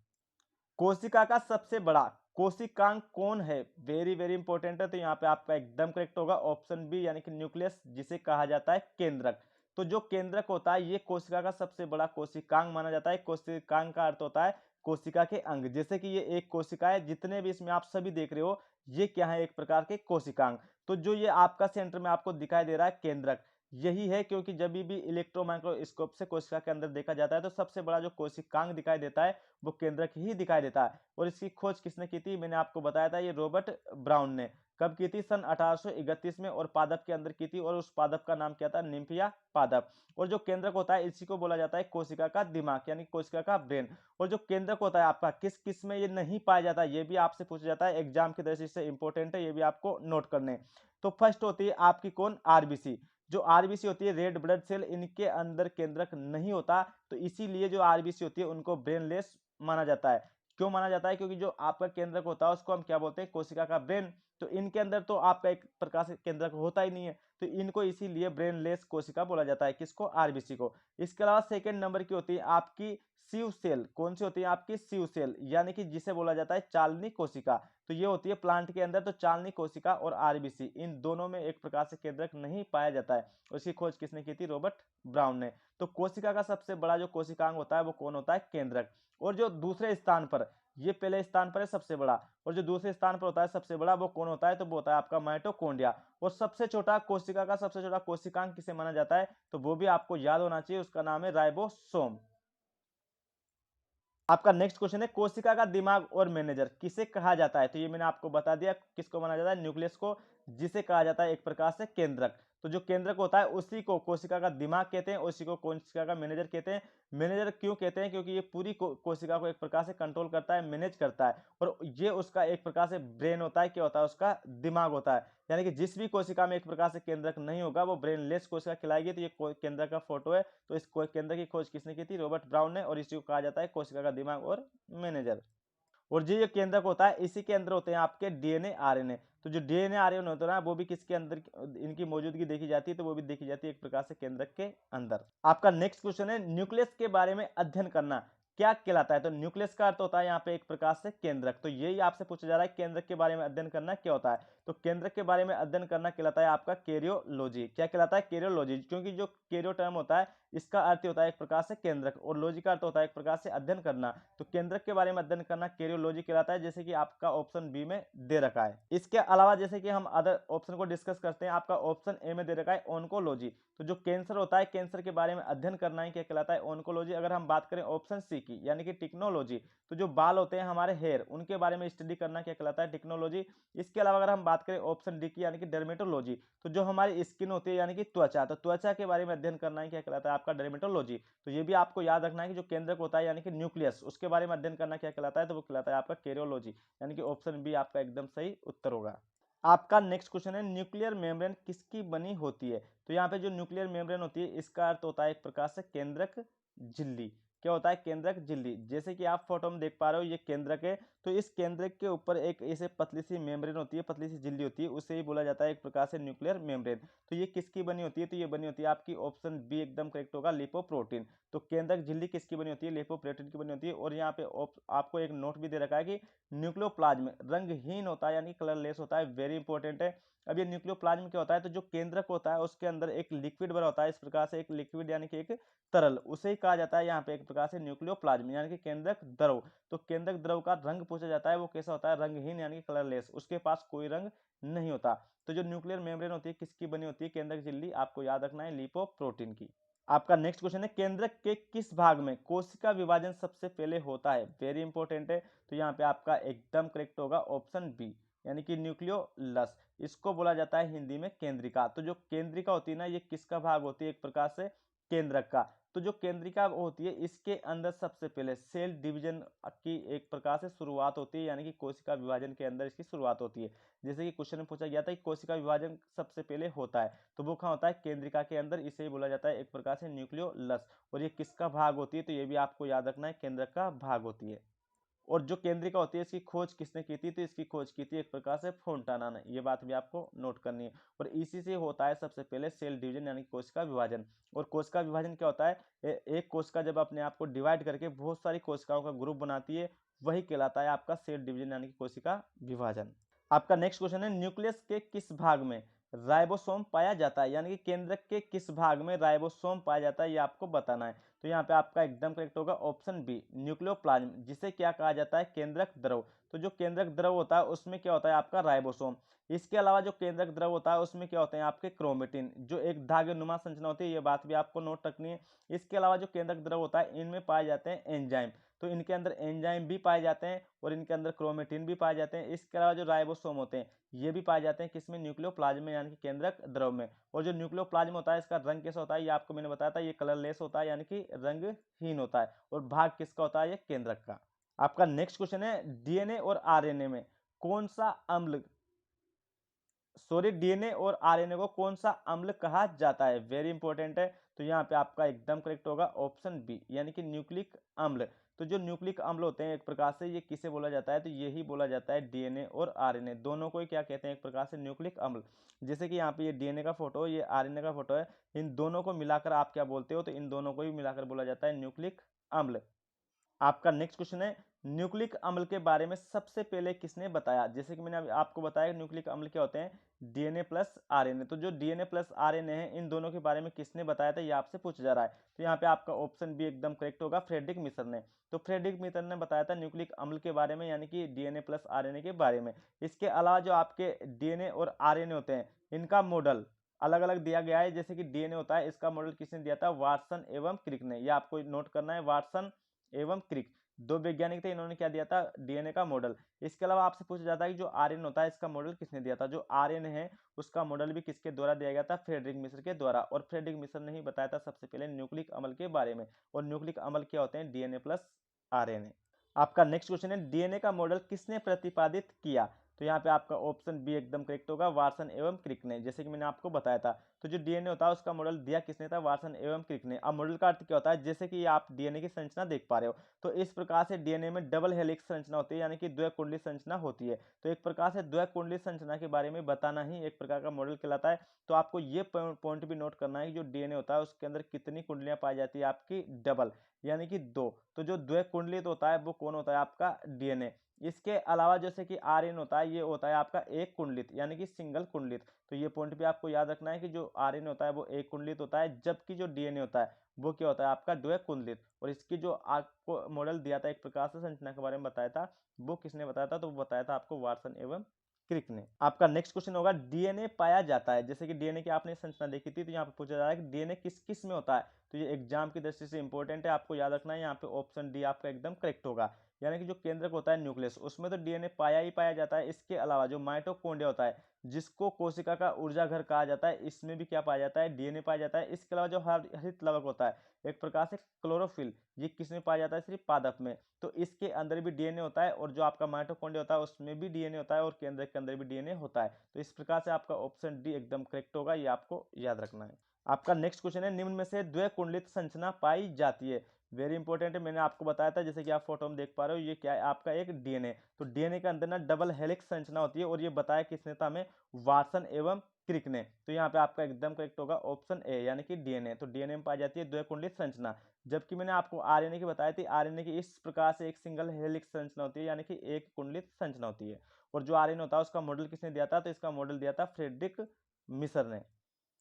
S1: कोशिका का सबसे बड़ा कोशिकांग कौन है, वेरी वेरी इंपॉर्टेंट है। तो यहाँ पे आपका एकदम करेक्ट होगा ऑप्शन बी यानी कि न्यूक्लियस, जिसे कहा जाता है केंद्रक। तो जो केंद्रक होता है ये कोशिका का सबसे बड़ा कोशिकांग माना जाता है। कोशिकांग का अर्थ होता है कोशिका के अंग। जैसे कि ये एक कोशिका है, जितने भी इसमें आप सभी देख रहे हो ये क्या है, एक प्रकार के कोशिकांग। तो जो ये आपका सेंटर में आपको दिखाई दे रहा है केंद्रक, यही है, क्योंकि जब भी इलेक्ट्रो माइक्रोस्कोप से कोशिका के अंदर देखा जाता है तो सबसे बड़ा जो कोशिकांग दिखाई देता है वो केंद्रक ही दिखाई देता है। और इसकी खोज किसने की थी, मैंने आपको बताया था, ये रॉबर्ट ब्राउन ने। कब की थी, सन 1831 में, और पादप के अंदर की थी, और उस पादप का नाम क्या था, निम्फिया पादप। और जो केंद्रक होता है इसी को बोला जाता है कोशिका का दिमाग यानी कोशिका का ब्रेन। और जो केंद्रक होता है आपका किस किस में ये नहीं पाया जाता, ये भी आपसे पूछा जाता है एग्जाम की दृष्टि से इंपॉर्टेंट है, ये भी आपको नोट करने। तो फर्स्ट होती है आपकी कौन, आरबीसी। जो आरबीसी होती है रेड ब्लड सेल, इनके अंदर केंद्रक नहीं होता, तो इसीलिए जो आरबीसी होती है उनको ब्रेनलेस माना जाता है। क्यों माना जाता है, क्योंकि जो आपका केंद्रक होता है उसको हम क्या बोलते हैं, कोशिका का ब्रेन। तो इनके अंदर तो आपका एक प्रकार से केंद्रक होता ही नहीं है, तो इनको इसीलिए ब्रेनलेस कोशिका बोला जाता है, किसको, आरबीसी को। इसके अलावा सेकेंड नंबर की होती है आपकी सीव सेल। कौन सी होती है आपकी, सीव सेल, यानी कि जिसे बोला जाता है चालनी कोशिका। तो ये होती है प्लांट के अंदर। तो चालनी कोशिका और आरबीसी इन दोनों में एक प्रकार से केंद्रक नहीं पाया जाता है। उसकी खोज किसने की थी, रॉबर्ट ब्राउन ने। तो कोशिका का सबसे बड़ा जो कोशिकांग होता है वो कौन होता है, केंद्रक। और जो दूसरे स्थान पर, ये पहले स्थान पर है सबसे बड़ा, और जो दूसरे स्थान पर होता है सबसे बड़ा वो कौन होता है, तो वो होता है आपका माइटोकॉन्ड्रिया। और सबसे छोटा कोशिका का सबसे छोटा कोशिकांग किसे माना जाता है, तो वो भी आपको याद होना चाहिए, उसका नाम है राइबोसोम। आपका नेक्स्ट क्वेश्चन है कोशिका का दिमाग और मैनेजर किसे कहा जाता है? तो ये मैंने आपको बता दिया किसको माना जाता है, न्यूक्लियस को, जिसे कहा जाता है एक प्रकार से केंद्रक। तो जो केंद्रक होता है उसी को कोशिका का दिमाग कहते हैं, उसी को कोशिका का मैनेजर कहते हैं। मैनेजर क्यों कहते हैं? क्योंकि ये पूरी कोशिका को एक प्रकार से कंट्रोल करता है, मैनेज करता है, और ये उसका एक प्रकार से ब्रेन होता है। क्या होता है? उसका दिमाग होता है। यानी कि जिस भी कोशिका में एक प्रकार से केंद्रक नहीं होगा वो ब्रेनलेस कोशिका खिलाएगी। तो ये केंद्रक का फोटो है। तो इस केंद्र की खोज किसने की थी? रॉबर्ट ब्राउन ने, और इसी को कहा जाता है कोशिका का दिमाग और मैनेजर। और जो ये केंद्रक होता है इसी के अंदर होते हैं आपके डीएनए आरएनए। तो जो डीएनए आरएनए होता है ना वो भी किसके अंदर इनकी मौजूदगी देखी जाती है? तो वो भी देखी जाती है एक प्रकार से केंद्रक के अंदर। आपका नेक्स्ट क्वेश्चन है न्यूक्लियस के बारे में अध्ययन करना क्या कहलाता है? तो न्यूक्लियस का अर्थ होता है यहाँ पे एक प्रकार से केंद्रक। तो यही आपसे पूछा जा रहा है केंद्रक के बारे में अध्ययन करना क्या होता है? तो केंद्रक के बारे में अध्ययन करना कहलाता है आपका कैरियोलॉजी। क्या कहलाता है? कैरियोलॉजी। क्योंकि जो कैरियो टर्म होता है इसका अर्थ होता है एक प्रकार से केंद्रक, और लॉजी का अर्थ होता है एक प्रकार से अध्ययन करना। तो केंद्रक के बारे में अध्ययन करना कैरियोलॉजी कहलाता है, जैसे कि आपका ऑप्शन बी में दे रखा है। इसके अलावा जैसे कि हम अदर ऑप्शन को डिस्कस करते हैं, आपका ऑप्शन ए में दे रखा है ऑन्कोलॉजी। तो जो कैंसर होता है कैंसर के बारे में अध्ययन करना है क्या कहलाता है? ऑन्कोलॉजी। अगर हम बात करें ऑप्शन सी की यानी कि टेक्नोलॉजी, तो जो बाल होते हैं हमारे हेयर उनके बारे में स्टडी करना क्या कहलाता है? टेक्नोलॉजी। इसके अलावा अगर हम बात करें ऑप्शन डी की यानी कि डर्मेटोलॉजी, तो जो हमारी स्किन होती है यानी कि त्वचा, तो त्वचा के बारे में अध्ययन करना है क्या कहलाता है? आपका डर्मेटोलॉजी। तो ये भी आपको याद रखना है कि जो केंद्रक होता है यानी कि न्यूक्लियस उसके बारे में अध्ययन करना क्या कहलाता है? तो वो कहलाता है आपका कैरियोलॉजी। यानी कि ऑप्शन बी आपका एकदम सही उत्तर होगा। आपका नेक्स्ट क्वेश्चन है न्यूक्लियर मेम्ब्रेन किसकी बनी होती है? तो यहाँ पे जो न्यूक्लियर मेम्ब्रेन होती है इसका अर्थ होता है एक प्रकार से केंद्रक झिल्ली। क्या होता है? केंद्रक झिल्ली। जैसे कि आप फोटो में देख पा रहे हो ये केंद्रक है। तो इस केंद्रक के ऊपर एक ऐसे पतली सी मेम्ब्रेन होती है, पतली सी झिल्ली होती है, उसे ही बोला जाता है एक प्रकार से न्यूक्लियर मेम्ब्रेन। तो ये किसकी बनी होती है? तो ये बनी होती है आपकी ऑप्शन बी एकदम करेक्ट होगा, लिपोप्रोटीन। तो केंद्रक झिल्ली किसकी बनी होती है? लिपोप्रोटीन की बनी होती है। और यहाँ पे आपको एक नोट भी दे रखा है कि न्यूक्लियोप्लाज्म रंगहीन होता है यानी कलरलेस होता है, वेरी इंपॉर्टेंट है। अब ये न्यूक्लियोप्लाज्म क्या होता है? तो जो केंद्रक होता है उसके अंदर एक लिक्विड भरा होता है, इस प्रकार से एक लिक्विड यानी कि एक तरल, उसे ही कहा जाता है यहाँ पे एक प्रकार से न्यूक्लियोप्लाज्म यानी कि केंद्रक द्रव। तो केंद्रक द्रव का रंग पूछा जाता है वो कैसा होता है? रंगहीन यानी कि कलरलेस, उसके पास कोई रंग नहीं होता। तो जो न्यूक्लियर मेम्ब्रेन होती है किसकी बनी होती है? केंद्रक झिल्ली। आपको याद रखना है लिपोप्रोटीन की। आपका नेक्स्ट क्वेश्चन है केंद्रक के किस भाग में कोशिका विभाजन सबसे पहले होता है? वेरी इंपॉर्टेंट है। तो यहाँ पे आपका एकदम करेक्ट होगा ऑप्शन बी यानी कि न्यूक्लियोलस। इसको बोला जाता है हिंदी में केंद्रिका। तो जो केंद्रिका होती है ना ये किसका भाग होती है? एक प्रकार से केंद्रक का। तो जो केंद्रिका होती है इसके अंदर सबसे पहले सेल डिवीजन की एक प्रकार से शुरुआत होती है, यानी कि कोशिका विभाजन के अंदर इसकी शुरुआत होती है। जैसे कि क्वेश्चन में पूछा गया था कि कोशिका विभाजन सबसे पहले होता है, तो वो कहाँ होता है? केंद्रिका के अंदर। इसे ही बोला जाता है एक प्रकार से न्यूक्लियोलस। और ये किसका भाग होती है? तो ये भी आपको याद रखना है केंद्रक का भाग होती है। और जो केंद्रिका होती है इसकी खोज किसने की थी? तो इसकी खोज की थी एक प्रकार से फोंटाना ने। ये बात भी आपको नोट करनी है। और इसी से होता है सबसे पहले सेल डिवीजन यानी कोशिका विभाजन। और कोशिका विभाजन क्या होता है? एक कोशिका जब अपने आप को डिवाइड करके बहुत सारी कोशिकाओं का ग्रुप बनाती है वही कहलाता है आपका सेल डिवीजन यानी कि कोशिका विभाजन। आपका नेक्स्ट क्वेश्चन है न्यूक्लियस के किस भाग में राइबोसोम पाया जाता है? यानी कि केंद्रक के किस भाग में राइबोसोम पाया जाता है ये आपको बताना है। तो यहाँ पे आपका एकदम करेक्ट होगा ऑप्शन बी न्यूक्लियोप्लाज्म, जिसे क्या कहा जाता है? केंद्रक द्रव। तो जो केंद्रक द्रव होता है उसमें क्या होता है? आपका राइबोसोम। इसके अलावा जो केंद्रक द्रव होता है उसमें क्या होते हैं? आपके क्रोमेटिन, जो एक धागे नुमा संरचना होती है, ये बात भी आपको नोट रखनी है। इसके अलावा जो केंद्रक द्रव होता है इनमें पाए जाते हैं एंजाइम। तो इनके अंदर एंजाइम भी पाए जाते हैं और इनके अंदर क्रोमेटिन भी पाए जाते हैं। इसके अलावा जो राइबोसोम होते हैं ये भी पाए जाते हैं किसमें? न्यूक्लियोप्लाज्म में यानी कि केंद्रक द्रव में। और जो न्यूक्लियोप्लाज्म होता है इसका रंग कैसा होता है? ये आपको मैंने बताया था, ये कलरलेस होता है यानी कि रंगहीन होता है। और भाग किसका होता है? ये केंद्रक का। आपका नेक्स्ट क्वेश्चन है डीएनए और आरएनए में कौन सा अम्ल डीएनए और आरएनए को कौन सा अम्ल कहा जाता है? वेरी इंपॉर्टेंट है। तो यहाँ पे आपका एकदम करेक्ट होगा ऑप्शन बी यानी कि न्यूक्लिक अम्ल। तो जो न्यूक्लिक अम्ल होते हैं एक प्रकार से ये किसे बोला जाता है? तो यही बोला जाता है डीएनए और आरएनए दोनों को ही क्या कहते हैं? एक प्रकार से न्यूक्लिक अम्ल। जैसे कि यहाँ पे ये डीएनए का फोटो है, ये आरएनए का फोटो है, इन दोनों को मिलाकर आप क्या बोलते हो? तो इन दोनों को ही मिलाकर बोला जाता है न्यूक्लिक अम्ल। आपका नेक्स्ट क्वेश्चन है न्यूक्लिक अम्ल के बारे में सबसे पहले किसने बताया? जैसे कि मैंने अभी आपको बताया न्यूक्लिक अम्ल क्या होते हैं? DNA plus RNA. तो जो डीएनए प्लस आरएनए है इन दोनों के बारे में किसने बताया था ये आपसे पूछा जा रहा है। तो यहाँ पे आपका ऑप्शन बी एकदम करेक्ट होगा, फ्रेडरिक मिसर ने। तो फ्रेडरिक मिसर ने बताया था न्यूक्लिक अम्ल के बारे में यानी कि डीएनए प्लस आरएनए के बारे में। इसके अलावा जो आपके डीएनए और आरएनए होते हैं इनका मॉडल अलग अलग दिया गया है। जैसे कि डीएनए होता है इसका मॉडल किसने दिया था? वाटसन एवं क्रिक ने। यह आपको नोट करना है, वाटसन एवं क्रिक। दो वैज्ञानिक थे, इन्होंने क्या दिया था, डीएनए का मॉडल। इसके अलावा आपसे पूछा जाता है कि जो आरएनए होता है इसका मॉडल किसने दिया था। जो आरएनए है उसका मॉडल भी किसके द्वारा दिया गया था, फ्रेडरिक मिश्र के द्वारा। और फ्रेडरिक मिश्र ने ही बताया था सबसे पहले न्यूक्लिक अम्ल के बारे में। और न्यूक्लिक अम्ल क्या होते हैं, डीएनए प्लस आरएनए। आपका नेक्स्ट क्वेश्चन है, डीएनए का मॉडल किसने प्रतिपादित किया। तो यहाँ पे आपका ऑप्शन बी एकदम करेक्ट होगा, वाटसन एवं क्रिक ने। जैसे कि मैंने आपको बताया था, तो जो डीएनए होता है उसका मॉडल दिया किसने था, वाटसन एवं क्रिक ने। अब मॉडल का अर्थ क्या होता है, जैसे कि आप डीएनए की संरचना देख पा रहे हो, तो इस प्रकार से डीएनए में डबल हेलिक्स संरचना होती है, यानी कि द्विकुंडली संरचना होती है। तो एक प्रकार से द्विकुंडली संरचना के बारे में बताना ही एक प्रकार का मॉडल कहलाता है। तो आपको ये पॉइंट भी नोट करना है कि जो डीएनए होता है उसके अंदर कितनी कुंडलियां पाई जाती है, आपकी डबल, यानी कि दो। तो जो द्विकुंडलित होता है वो कौन होता है, आपका डीएनए। इसके अलावा जैसे कि आरएन होता है, ये होता है आपका एक कुंडलित, यानी कि सिंगल कुंडलित। तो ये पॉइंट भी आपको याद रखना है कि जो आरएन होता है वो एक कुंडलित होता है, जबकि जो डीएनए होता है वो क्या होता है, आपका द्विकुंडलित। और इसकी जो आपको मॉडल दिया था, एक प्रकार से संरचना के बारे में बताया था, वो किसने बताया था, तो वो बताया था आपको वाटसन एवं क्रिक ने। आपका नेक्स्ट क्वेश्चन होगा, डीएनए पाया जाता है। जैसे कि डीएनए की आपने संरचना देखी थी, तो यहाँ पे पूछा जा रहा है कि डीएनए किस किस में होता है। तो ये एग्जाम की दृष्टि से इंपॉर्टेंट है, आपको याद रखना है। यहाँ पे ऑप्शन डी आपका एकदम करेक्ट होगा, यानी कि जो केंद्रक होता है न्यूक्लियस, उसमें तो डीएनए पाया ही पाया जाता है। इसके अलावा जो माइटोकॉन्ड्रिया होता है, जिसको कोशिका का ऊर्जा घर कहा जाता है, इसमें भी क्या पाया जाता है, डीएनए पाया जाता है। इसके अलावा जो हरित लवक होता है, एक प्रकार से क्लोरोफिल, ये किसमें पाया जाता है, सिर्फ पादप में। तो इसके अंदर भी डीएनए होता है, और जो आपका माइटोकॉन्ड्रिया होता है उसमें भी डीएनए होता है, और केंद्रक के अंदर भी डीएनए होता है। तो इस प्रकार से आपका ऑप्शन डी एकदम करेक्ट होगा, ये आपको याद रखना है। आपका नेक्स्ट क्वेश्चन है, निम्न में से द्विकुंडलित संरचना पाई जाती है। वेरी इंपॉर्टेंट है, मैंने आपको बताया था, जैसे कि आप फोटो में देख पा रहे हो, ये क्या है, आपका एक डीएनए। तो डीएनए के अंदर ना डबल हेलिक्स संरचना होती है, और ये बताया किसने था हमें, वाटसन एवं क्रिक ने। तो यहाँ पे आपका एकदम करेक्ट होगा ऑप्शन ए, यानी कि डीएनए। तो डीएनए में पाई जाती है द्विकुंडलित संरचना। जबकि मैंने आपको आरएनए की बताई थी, आरएनए की इस प्रकार से एक सिंगल हेलिक्स संरचना होती है, यानी कि एक कुंडलित संरचना होती है। और जो आरएनए होता है उसका मॉडल किसने दिया था, तो इसका मॉडल दिया था फ्रेडरिक मिसर ने।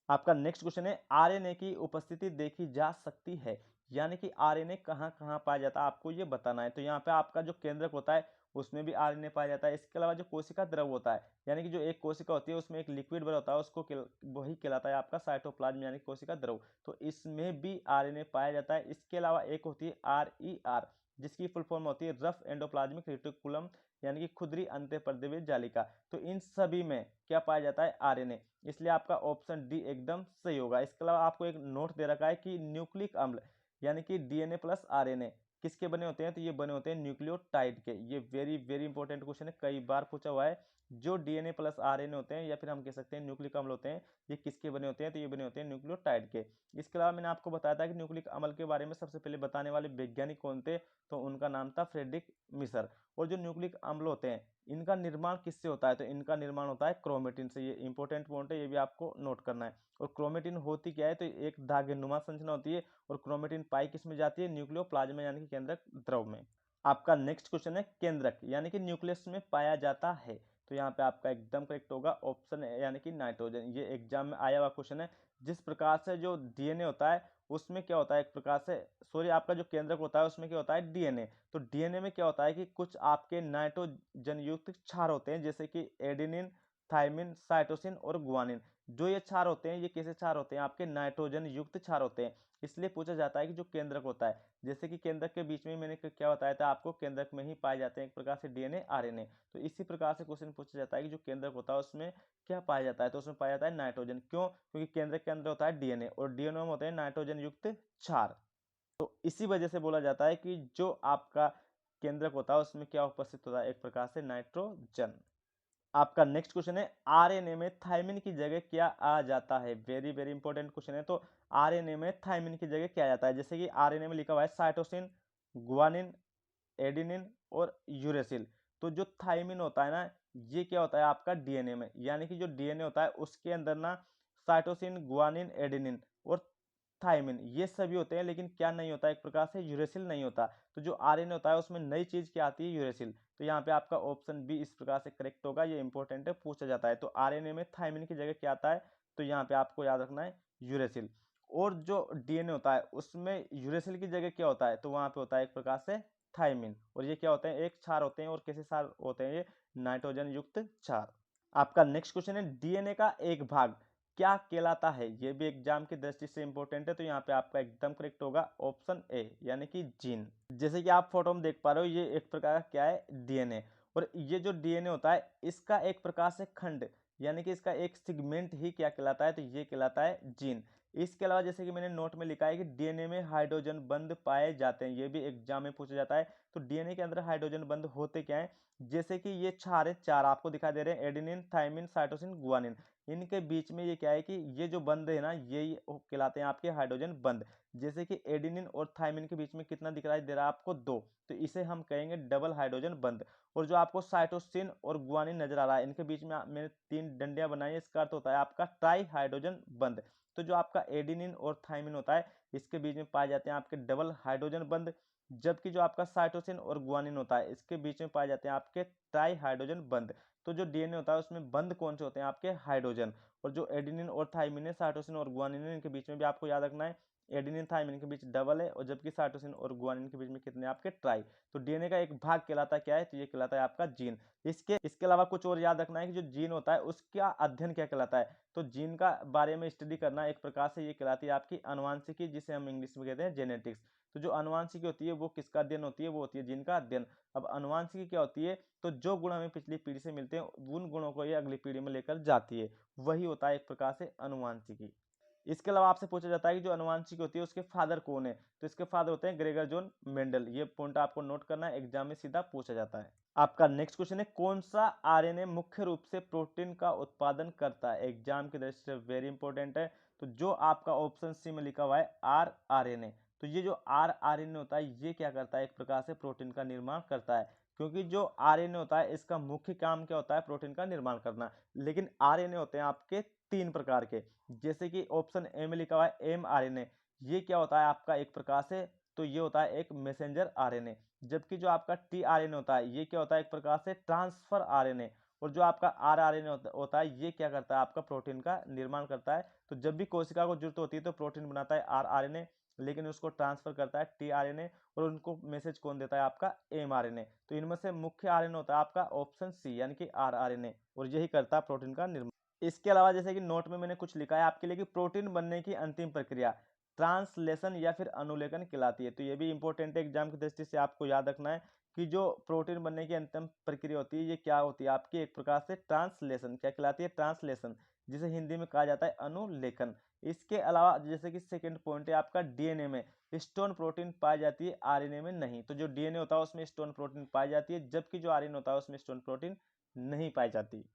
S1: आपका नेक्स्ट क्वेश्चन है, आरएनए की उपस्थिति देखी जा सकती है, यानी कि आरएनए कहाँ कहाँ पाया जाता है, आपको ये बताना है। तो यहाँ पे आपका जो केंद्रक होता है उसमें भी आरएनए पाया जाता है। इसके अलावा जो कोशिका द्रव होता है, यानी कि जो एक कोशिका होती है उसमें एक लिक्विड बना होता है, उसको वही कहलाता है आपका साइटोप्लाज्म, यानी कोशिका द्रव। तो इसमें भी आरएनए पाया जाता है। इसके अलावा एक होती है आरईआर, जिसकी फुल फॉर्म होती है रफ एंडोप्लाज्मिक रेटिकुलम, यानी कि खुदरी अंतःपर्दवीय जालिका। तो इन सभी में क्या पाया जाता है, आरएनए। इसलिए आपका ऑप्शन डी एकदम सही होगा। इसके अलावा आपको एक नोट दे रखा है कि न्यूक्लिक अम्ल, यानी कि डीएनए प्लस आरएनए किसके बने होते हैं, तो ये बने होते हैं न्यूक्लियोटाइड के। ये वेरी वेरी इंपॉर्टेंट क्वेश्चन है, कई बार पूछा हुआ है। जो डीएनए प्लस आरएनए होते हैं, या फिर हम कह सकते हैं न्यूक्लिक अम्ल होते हैं, ये किसके बने होते हैं, तो ये बने होते हैं न्यूक्लियोटाइड के। इसके अलावा मैंने आपको बताया था कि न्यूक्लिक अम्ल के बारे में सबसे पहले बताने वाले वैज्ञानिक कौन थे, तो उनका नाम था फ्रेडरिक मिसर। और जो न्यूक्लिक अम्ल होते हैं, इनका निर्माण किससे होता है, तो इनका निर्माण होता है क्रोमेटिन से। ये इंपॉर्टेंट पॉइंट है, ये भी आपको नोट करना है। और क्रोमेटिन होती क्या है, तो एक धागेनुमा संरचना होती है, और क्रोमेटिन पाई किस में जाती है, न्यूक्लियोप्लाज्म, यानी कि केंद्रक द्रव में। आपका नेक्स्ट क्वेश्चन है, केंद्रक यानी कि न्यूक्लियस में पाया जाता है। तो यहाँ पे आपका एकदम करेक्ट होगा ऑप्शन है, यानी कि नाइट्रोजन। ये एग्जाम में आया हुआ क्वेश्चन है। जिस प्रकार से जो डीएनए होता है उसमें क्या होता है, एक प्रकार से सॉरी, आपका जो केंद्रक होता है उसमें क्या होता है, डीएनए। तो डीएनए में क्या होता है कि कुछ आपके नाइट्रोजन युक्त क्षार होते हैं, जैसे कि एडेनिन, थाइमिन, साइटोसिन और गुआनिन। जो ये क्षार होते हैं, ये कैसे क्षार होते हैं, आपके नाइट्रोजन युक्त क्षार होते हैं। इसलिए पूछा जाता है कि जो केंद्रक होता है, जैसे कि केंद्रक के बीच में मैंने क्या बताया था आपको, केंद्रक में ही पाए जाते हैं एक प्रकार से डीएनए आरएनए। तो इसी प्रकार से क्वेश्चन पूछा जाता है कि जो केंद्रक होता है उसमें क्या पाया जाता है, तो उसमें पाया जाता है नाइट्रोजन। क्यों, क्योंकि केंद्रक के अंदर होता है डीएनए, और डीएनए में होते हैं नाइट्रोजन युक्त क्षार। तो इसी वजह से बोला जाता है कि जो आपका केंद्रक होता है उसमें क्या उपस्थित होता है, एक प्रकार से नाइट्रोजन। आपका नेक्स्ट क्वेश्चन है, आरएनए में थायमिन की जगह क्या आ जाता है। वेरी वेरी इंपॉर्टेंट क्वेश्चन है। तो आरएनए में थायमिन की जगह क्या आ जाता है, जैसे कि आरएनए में लिखा हुआ है साइटोसिन, गुआनिन, एडिनिन और यूरेसिल। तो जो थायमिन होता है ना, ये क्या होता है आपका डीएनए में, यानी कि जो डीएनए होता है उसके अंदर ना साइटोसिन, गुआनिन, एडिनिन और थायमिन ये सभी होते हैं, लेकिन क्या नहीं होता, एक प्रकार से यूरेसिल नहीं होता। तो जो आरएनए होता है उसमें नई चीज क्या आती है, यूरेसिल। तो यहाँ पे आपका ऑप्शन बी इस प्रकार से करेक्ट होगा, ये इंपॉर्टेंट है, पूछा जाता है। तो आरएनए में थायमिन की जगह क्या आता है, तो यहाँ पे आपको याद रखना है यूरेसिल। और जो डीएनए होता है उसमें यूरेसिल की जगह क्या होता है, तो वहां पे होता है एक प्रकार से थायमिन। और ये क्या होते हैं, एक क्षार होते हैं, और कैसे क्षार होते हैं, ये नाइट्रोजन युक्त क्षार। आपका नेक्स्ट क्वेश्चन है, डीएनए का एक भाग क्या कहलाता है? ये भी एग्जाम की दृष्टि से इंपॉर्टेंट है, तो यहाँ पे आपका एकदम करेक्ट होगा ऑप्शन ए यानी कि जीन। जैसे कि आप फोटो में देख पा रहे हो, ये एक प्रकार का क्या है? डीएनए। और ये जो डीएनए होता है इसका एक प्रकार से खंड यानी कि इसका एक सेगमेंट ही क्या कहलाता है? तो ये कहलाता है जीन। इसके अलावा जैसे कि मैंने नोट में लिखा है कि डीएनए में हाइड्रोजन बंध पाए जाते हैं, ये भी एग्जाम में पूछा जाता है। तो डीएनए के अंदर हाइड्रोजन बंध होते क्या है? जैसे कि ये चार आपको दिखाई दे रहे हैं, एडेनिन, थाइमिन, साइटोसिन, गुआनिन। इनके बीच में ये क्या है कि ये जो बंध है ना, ये कहलाते हैं आपके हाइड्रोजन बंध। जैसे कि एडेनिन और थाइमिन के बीच में कितना दिखाई दे रहा है आपको? 2, तो इसे हम कहेंगे डबल हाइड्रोजन बंध। और जो आपको साइटोसिन और गुआनिन नजर आ रहा है, इनके बीच में मैंने 3 डंडियां बनाई है, इसका अर्थ होता है आपका ट्राई हाइड्रोजन बंध। तो जो आपका एडेनिन और थाइमिन होता है, इसके बीच में पाए जाते हैं आपके डबल हाइड्रोजन बंध। जबकि जो आपका साइटोसिन और गुआनिन होता है, इसके बीच में पाए जाते हैं आपके ट्राई हाइड्रोजन बंध। तो जो डीएनए होता है उसमें बंध कौन से होते हैं? आपके हाइड्रोजन। और जो एडेनिन और थाइमिन है, साइटोसिन और गुआनिन है, इनके बीच में भी आपको याद रखना है, एडेनिन थाइमिन के बीच डबल है, और जबकि साइटोसिन और गुआनिन के बीच में कितने आपके? ट्राई। तो डीएनए का एक भाग कहलाता क्या है? तो ये कहलाता है आपका जीन। इसके अलावा कुछ और याद रखना है कि जो जीन होता है उसका अध्ययन क्या कहलाता है? तो जीन का बारे में स्टडी करना एक प्रकार से ये कहलाती है आपकी अनुवांशिकी, जिसे हम इंग्लिश में कहते हैं जेनेटिक्स। तो जो अनुवांशिकी होती है वो किसका अध्ययन होती है? वो होती है जीन का अध्ययन। अब अनुवांशिकी क्या होती है? तो जो गुण हमें पिछली पीढ़ी से मिलते हैं, उन गुणों को ये अगली पीढ़ी में लेकर जाती है, वही होता है एक प्रकार से अनुवांशिकी। इसके अलावा आपसे पूछा जाता है कि जो अनुवांशिकी होती है उसके फादर कौन है? तो इसके फादर होते हैं ग्रेगर जॉन मेंडल। ये पॉइंट आपको नोट करना है, एग्जाम में सीधा पूछा जाता है। आपका नेक्स्ट क्वेश्चन है, कौन सा आरएनए मुख्य रूप से प्रोटीन का उत्पादन करता है? एग्जाम की दृष्टि से वेरी इंपॉर्टेंट है। तो जो आपका ऑप्शन सी में लिखा हुआ है आरआरएनए, तो ये जो आरआरएनए होता है ये क्या करता है? एक प्रकार से प्रोटीन का निर्माण करता है। क्योंकि जो आरएनए होता है इसका मुख्य काम क्या होता है? प्रोटीन का निर्माण करना। लेकिन आरएनए होते हैं आपके 3 प्रकार के। जैसे कि ऑप्शन ए में लिखा हुआ है एमआरएनए, ये क्या होता है आपका? एक प्रकार से तो ये होता है एक मैसेंजर आरएनए। जबकि जो आपका टीआरएनए होता है ये क्या होता है? एक प्रकार से ट्रांसफर आरएनए। और जो आपका आरआरएनए होता है ये क्या करता है? आपका प्रोटीन का निर्माण करता है। तो जब भी कोशिका को जरूरत होती है तो प्रोटीन बनाता है आरआरएनए, लेकिन उसको ट्रांसफर करता है टीआरएनए, और उनको मैसेज कौन देता है? आपका एमआरएनए। तो इनमें से मुख्य आरएनए होता है आपका ऑप्शन सी यानी कि आरआरएनए, और यही करता है प्रोटीन का निर्माण। इसके अलावा जैसे कि नोट में मैंने कुछ लिखा है आपके लिए कि प्रोटीन बनने की अंतिम प्रक्रिया ट्रांसलेशन या फिर अनुलेखन कहलाती है। तो ये भी इंपॉर्टेंट है, एग्जाम की दृष्टि से आपको याद रखना है कि जो प्रोटीन बनने की अंतिम प्रक्रिया होती है ये क्या होती है? आपकी एक प्रकार से ट्रांसलेशन। क्या कहलाती है? ट्रांसलेशन, जिसे हिंदी में कहा जाता है अनुलेखन। इसके अलावा जैसे कि सेकेंड पॉइंट है आपका, डीएनए में स्टोन प्रोटीन पाई जाती है, आरएनए में नहीं। तो जो डीएनए होता है उसमें स्टोन प्रोटीन पाई जाती है, जबकि जो आरएनए होता है उसमें स्टोन प्रोटीन नहीं पाई जाती।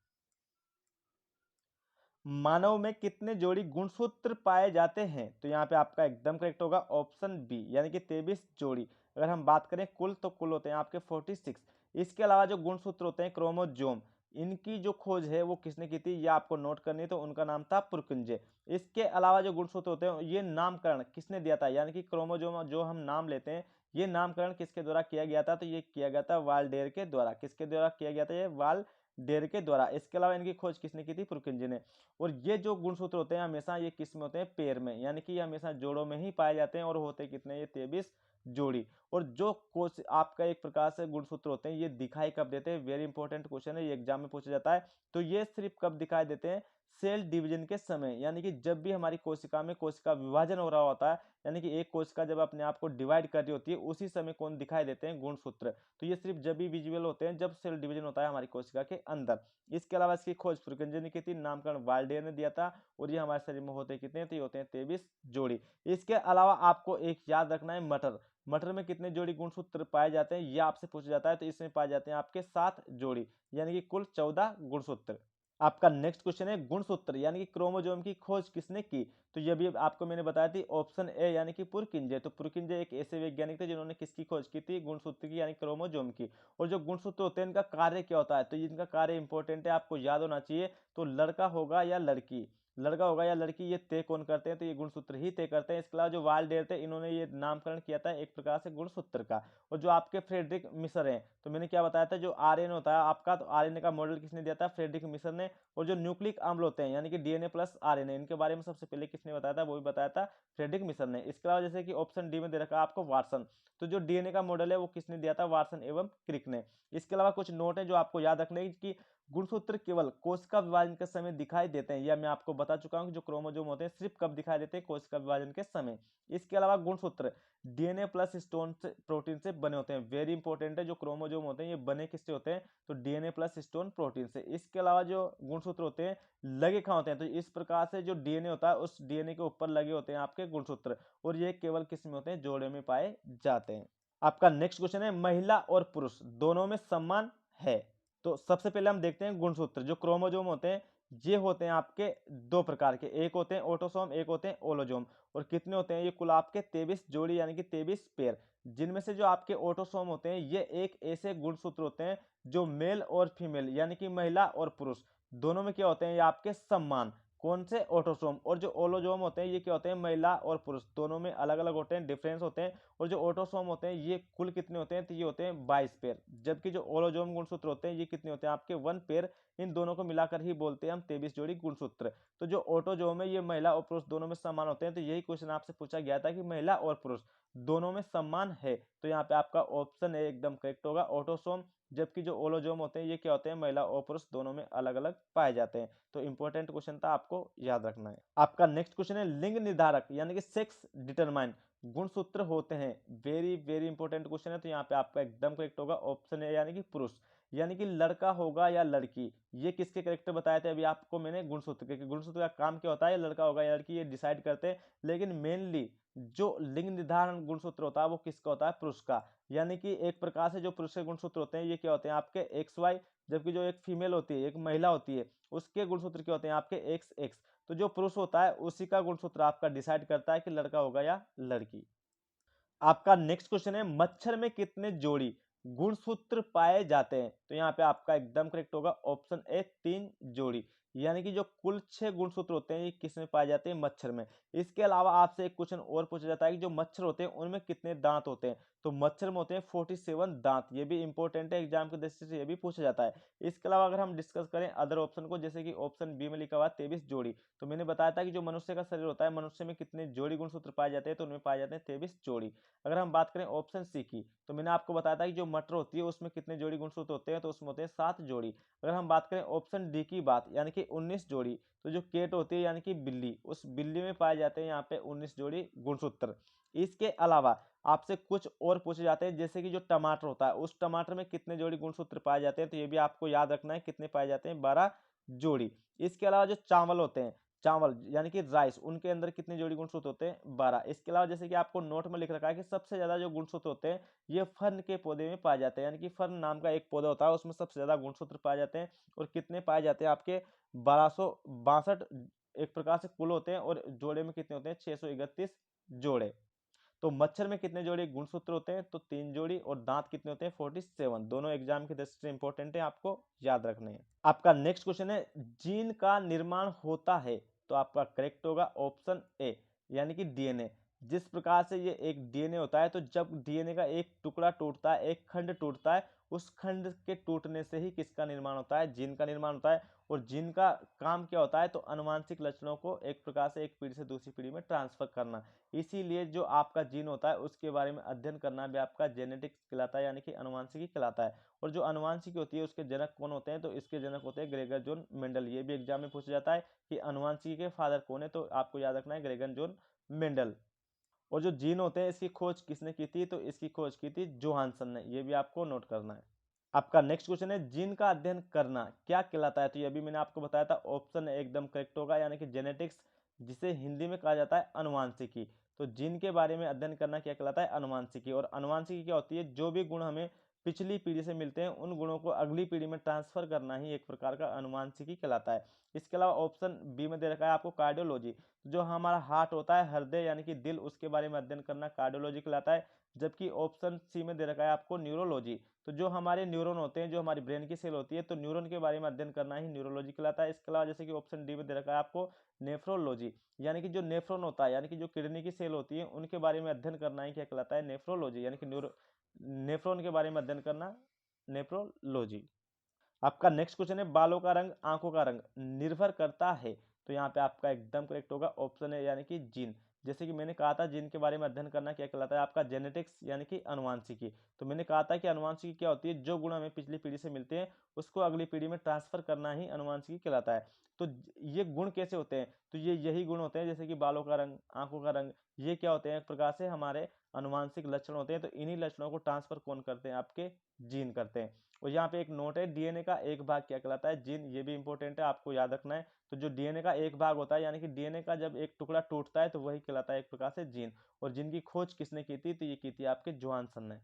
S1: मानव में कितने जोड़ी गुणसूत्र पाए जाते हैं? तो यहाँ पे आपका एकदम करेक्ट होगा ऑप्शन बी यानी कि 23 जोड़ी। अगर हम बात करें कुल, तो कुल होते हैं आपके 46। इसके अलावा जो गुणसूत्र होते हैं क्रोमोजोम, इनकी जो खोज है वो किसने की थी? ये आपको नोट करनी है। तो उनका नाम था पुरकिंजे। इसके अलावा जो गुणसूत्र होते हैं ये नामकरण किसने दिया था? यानी कि क्रोमोजोम जो हम नाम लेते हैं, ये नामकरण किसके द्वारा किया गया था? तो ये किया गया था वाल्डेयर के द्वारा। किसके द्वारा किया गया था? ये वाल्डेयर के द्वारा। इसके अलावा इनकी खोज किसने की थी? पुरकिंजे ने। और ये जो गुणसूत्र होते हैं हमेशा ये किस में होते हैं? पेयर में, यानी कि ये हमेशा जोड़ों में ही पाए जाते हैं। और होते कितने? ये 23 जोड़ी। और जो कोश आपका एक प्रकार से गुणसूत्र होते हैं ये दिखाई कब देते हैं? वेरी इंपॉर्टेंट क्वेश्चन है, ये एग्जाम में पूछा जाता है। तो ये सिर्फ कब दिखाई देते हैं? सेल डिवीजन के समय, यानी कि जब भी हमारी कोशिका में कोशिका विभाजन हो रहा होता है, यानी कि एक कोशिका जब अपने आप को डिवाइड कर रही होती है, उसी समय कौन दिखाई देते हैं? गुणसूत्र। तो ये सिर्फ जब भी विजुअल होते हैं जब सेल डिवीजन होता है हमारी कोशिका के अंदर। इसके अलावा इसकी खोज पुरकिंजे ने की थी, नामकरण वाल्डेयर ने दिया था। और ये हमारे शरीर में होते कितने हैं? तो ये होते हैं 23 जोड़ी। इसके अलावा आपको एक याद रखना है, मटर। मटर में कितने जोड़ी गुणसूत्र पाए जाते हैं ये आपसे पूछा जाता है। तो इसमें पाए जाते हैं आपके 7 जोड़ी, यानी कि कुल 14 गुणसूत्र। आपका नेक्स्ट क्वेश्चन है, गुणसूत्र यानी कि क्रोमोसोम की खोज किसने की? तो ये भी आपको मैंने बताया थी ऑप्शन ए यानी कि पुरकिंजे। तो पुरकिंजे एक ऐसे वैज्ञानिक थे जिन्होंने किसकी खोज की थी? गुणसूत्र की, यानी क्रोमोसोम की। और जो गुणसूत्र होते हैं इनका कार्य क्या होता है? तो इनका कार्य इंपॉर्टेंट है, आपको याद होना चाहिए। तो लड़का होगा या लड़की, लड़का होगा या लड़की, ये तय कौन करते हैं? तो ये गुणसूत्र ही तय करते हैं। इसके अलावा जो वाल्डेयर थे इन्होंने ये नामकरण किया था एक प्रकार से गुणसूत्र का। और जो आपके फ्रेडरिक मिसर हैं, तो मैंने क्या बताया था, जो आरएनए होता है आपका, तो आरएनए का मॉडल किसने दिया था? फ्रेडरिक मिसर ने। और जो न्यूक्लिक अम्ल होते हैं यानी कि डीएनए प्लस आरएनए, इनके बारे में सबसे पहले किसने बताया था? वो भी बताया था फ्रेडरिक मिसर ने। इसके अलावा जैसे कि ऑप्शन डी में दे रखा है आपको वाटसन, तो जो डीएनए का मॉडल है वो किसने दिया था? वाटसन एवं क्रिक ने। इसके अलावा कुछ नोट है जो आपको याद रखने की, गुणसूत्र केवल कोशिका विभाजन के समय दिखाई देते हैं, यह मैं आपको बता चुका हूं कि जो क्रोमोसोम होते हैं सिर्फ कब दिखाई देते हैं, कोशिका विभाजन के समय। इसके अलावा गुणसूत्र डीएनए प्लस स्टोन से प्रोटीन से बने होते हैं। वेरी इंपॉर्टेंट है, जो क्रोमोसोम होते हैं ये बने किससे होते हैं, तो डीएनए प्लस स्टोन प्रोटीन से। इसके अलावा जो गुणसूत्र होते हैं लगे कहाँ होते हैं, तो इस प्रकार से जो डीएनए होता है उस डीएनए के ऊपर लगे होते हैं आपके गुणसूत्र, और ये केवल किस में होते हैं, जोड़े में पाए जाते हैं। आपका नेक्स्ट क्वेश्चन है, महिला और पुरुष दोनों में समान है। तो सबसे पहले हम देखते हैं गुणसूत्र। जो क्रोमोसोम होते हैं ये होते हैं आपके दो प्रकार के, एक होते हैं ऑटोसोम, एक होते हैं ओलोसोम। और कितने होते हैं, ये कुल आपके 23 जोड़ी यानी कि 23 पेयर। जिनमें से जो आपके ऑटोसोम होते हैं ये एक ऐसे गुणसूत्र होते हैं जो मेल और फीमेल यानी कि महिला और पुरुष दोनों में क्या होते हैं, ये आपके समान। कौन से, ऑटोसोम। और जो ओलोसोम होते हैं ये क्या होते हैं, महिला और पुरुष दोनों में अलग अलग होते हैं, डिफरेंस होते हैं। और जो ऑटोसोम होते हैं ये कुल कितने होते हैं, तो ये होते हैं 22 पेयर। जबकि जो ओलोसोम गुणसूत्र होते हैं ये कितने होते हैं, आपके 1 पेयर। इन दोनों को मिलाकर ही बोलते हैं हम 23 जोड़ी गुणसूत्र। तो जो ऑटोसोम है ये महिला और पुरुष दोनों में समान होते हैं। तो यही क्वेश्चन आपसे पूछा गया था कि महिला और पुरुष दोनों में समान है, तो यहाँ पे आपका ऑप्शन है एकदम करेक्ट होगा, ऑटोसोम। जबकि जो ओलोसोम होते हैं ये क्या होते हैं, महिला और पुरुष दोनों में अलग अलग पाए जाते हैं। तो इंपॉर्टेंट क्वेश्चन था, आपको याद रखना है। आपका नेक्स्ट क्वेश्चन है, लिंग निर्धारक यानी कि सेक्स डिटरमाइन गुणसूत्र होते हैं। वेरी वेरी इंपॉर्टेंट क्वेश्चन है। तो यहाँ पे आपका एकदम करेक्ट होगा ऑप्शन है यानी कि पुरुष, यानी कि लड़का होगा या लड़की। ये किसके करेक्टर बताए थे अभी आपको मैंने, गुणसूत्र के। गुणसूत्र का काम क्या होता है, लड़का होगा या लड़की ये डिसाइड करते हैं। लेकिन मेनली जो लिंग निर्धारण गुणसूत्र होता है वो किसका होता है, पुरुष का। यानी कि एक प्रकार से जो पुरुष के गुणसूत्र होते हैं ये क्या होते हैं, आपके एक्स वाई। जबकि जो एक फीमेल होती है, एक महिला होती है, उसके गुणसूत्र क्या होते हैं, आपके एक्स एक्स। तो जो पुरुष होता है उसी का गुणसूत्र आपका डिसाइड करता है कि लड़का होगा या लड़की। आपका नेक्स्ट क्वेश्चन है, मच्छर में कितने जोड़ी गुणसूत्र पाए जाते हैं। तो यहाँ पे आपका एकदम करेक्ट होगा ऑप्शन ए 3 जोड़ी। यानी कि जो कुल 6 गुणसूत्र होते हैं ये किस में पाए जाते हैं, मच्छर में। इसके अलावा आपसे एक क्वेश्चन और पूछा जाता है कि जो मच्छर होते हैं उनमें कितने दांत होते हैं। तो मच्छर में होते हैं 47 दांत। ये भी इंपॉर्टेंट है, एग्जाम के दृष्टि से ये भी पूछा जाता है। इसके अलावा अगर हम डिस्कस करें अदर ऑप्शन को, जैसे कि ऑप्शन बी में लिखा हुआ 23 जोड़ी, तो मैंने बताया था कि जो मनुष्य का शरीर होता है, मनुष्य में कितने जोड़ी गुणसूत्र पाए जाते हैं, तो उनमें पाए जाते हैं 23 जोड़ी। अगर हम बात करें ऑप्शन सी की, तो मैंने आपको बताया था कि जो मटर होती है उसमें कितने जोड़ी गुणसूत्र होते हैं, तो उसमें होते हैं 7 जोड़ी। अगर हम बात करें ऑप्शन डी की बात, यानी कि 19 जोड़ी, तो जो केट होती है यानी कि बिल्ली, उस बिल्ली में पाए जाते हैं यहाँ पे 19 जोड़ी गुणसूत्र। इसके अलावा आपसे कुछ और पूछे जाते हैं, जैसे कि जो टमाटर होता है उस टमाटर में कितने जोड़ी गुणसूत्र पाए जाते हैं, तो ये भी आपको याद रखना है, कितने पाए जाते हैं, 12 जोड़ी। इसके अलावा जो चावल होते हैं, चावल यानी कि राइस, उनके अंदर कितने जोड़ी गुणसूत्र होते हैं, 12। इसके अलावा जैसे कि आपको नोट में लिख रखा है कि सबसे ज्यादा जो गुणसूत्र होते हैं ये फर्न के पौधे में पाए जाते हैं। यानी कि फर्न नाम का एक पौधा होता है उसमें सबसे ज्यादा गुणसूत्र पाए जाते हैं। और कितने पाए जाते हैं, आपके 1262 एक प्रकार से कुल होते हैं। और जोड़े में कितने होते हैं, 631 जोड़े। तो मच्छर में कितने जोड़ी गुणसूत्र होते हैं, तो 3 जोड़ी। और दांत कितने होते हैं, 47। दोनों एग्जाम की दृष्टि से इंपॉर्टेंट है, आपको याद रखने हैं। आपका नेक्स्ट क्वेश्चन है, जीन का निर्माण होता है। तो आपका करेक्ट होगा ऑप्शन ए यानी कि डीएनए। जिस प्रकार से ये एक डीएनए होता है, तो जब डीएनए का एक टुकड़ा टूटता है, एक खंड टूटता है, उस खंड के टूटने से ही किसका निर्माण होता है, जीन का निर्माण होता है। और जीन का काम क्या होता है, तो अनुवांशिक लक्षणों को एक प्रकार से एक पीढ़ी से दूसरी पीढ़ी में ट्रांसफर करना। इसीलिए जो आपका जीन होता है उसके बारे में अध्ययन करना भी आपका जेनेटिक्स कहलाता है, यानी कि अनुवांशिकी कहलाता है। और जो अनुवांशिकी होती है उसके जनक कौन होते हैं, तो इसके जनक होते हैं ग्रेगर जॉन मेंडल। ये भी एग्जाम में पूछा जाता है कि अनुवांशिकी के फादर कौन है, तो आपको याद रखना है ग्रेगर जॉन मेंडल। और जो जीन होते हैं इसकी खोज किसने की थी, तो इसकी खोज की थी जोहानसन ने। ये भी आपको नोट करना है। आपका नेक्स्ट क्वेश्चन है, जीन का अध्ययन करना क्या कहलाता है। तो ये भी मैंने आपको बताया था, ऑप्शन एकदम करेक्ट होगा, यानी कि जेनेटिक्स, जिसे हिंदी में कहा जाता है अनुवांशिकी। तो जीन के बारे में अध्ययन करना क्या कहलाता है, अनुवांशिकी। और अनुवांशिकी क्या होती है, जो भी गुण हमें पिछली पीढ़ी से मिलते हैं उन गुणों को अगली पीढ़ी में ट्रांसफर करना ही एक प्रकार का अनुवांशिकी कहलाता है। इसके अलावा ऑप्शन बी में दे रखा है आपको कार्डियोलॉजी। जो हमारा हार्ट होता है, हृदय यानी कि दिल, उसके बारे में अध्ययन करना कार्डियोलॉजी कहलाता है। जबकि ऑप्शन सी में दे रखा है आपको न्यूरोलॉजी। तो जो हमारे न्यूरॉन होते हैं, जो हमारी ब्रेन की सेल होती है, तो न्यूरॉन के बारे में अध्ययन करना ही न्यूरोलॉजी कहलाता है। इसके अलावा जैसे कि ऑप्शन डी में दे रखा है आपको नेफ्रोलॉजी, यानी कि जो नेफ्रॉन होता है, यानी कि जो किडनी की सेल होती है उनके बारे में अध्ययन करना ही क्या कहलाता है, नेफ्रोलॉजी। यानी कि नेफ्रॉन के बारे में अध्ययन करना नेफ्रोलॉजी। आपका नेक्स्ट क्वेश्चन है, बालों का रंग आंखों का रंग निर्भर करता है। तो यहाँ पे आपका एकदम करेक्ट होगा ऑप्शन है यानी कि जीन। जैसे कि मैंने कहा था जीन के बारे में अध्ययन करना क्या कहलाता है आपका जेनेटिक्स यानी कि अनुवांशिकी। तो मैंने कहा था कि अनुवांशिकी क्या होती है, जो गुण हमें पिछली पीढ़ी से मिलते हैं उसको अगली पीढ़ी में ट्रांसफर करना ही अनुवांशिकी कहलाता है। तो ये गुण कैसे होते हैं, तो ये यही गुण होते हैं जैसे कि बालों का रंग, आंखों का रंग, ये क्या होते हैं एक प्रकार से हमारे अनुवांशिक लक्षण होते हैं। तो इन्हीं लक्षणों को ट्रांसफर कौन करते हैं, आपके जीन करते हैं। और यहाँ पे एक नोट है, डीएनए का एक भाग क्या कहलाता है, जीन। ये भी इंपॉर्टेंट है, आपको याद रखना है। तो जो डीएनए का एक भाग होता है यानी कि डीएनए का जब एक टुकड़ा टूटता है तो वही कहलाता है एक प्रकार से जीन। और जिनकी खोज किसने की थी, तो ये की थी आपके जोहानसन ने।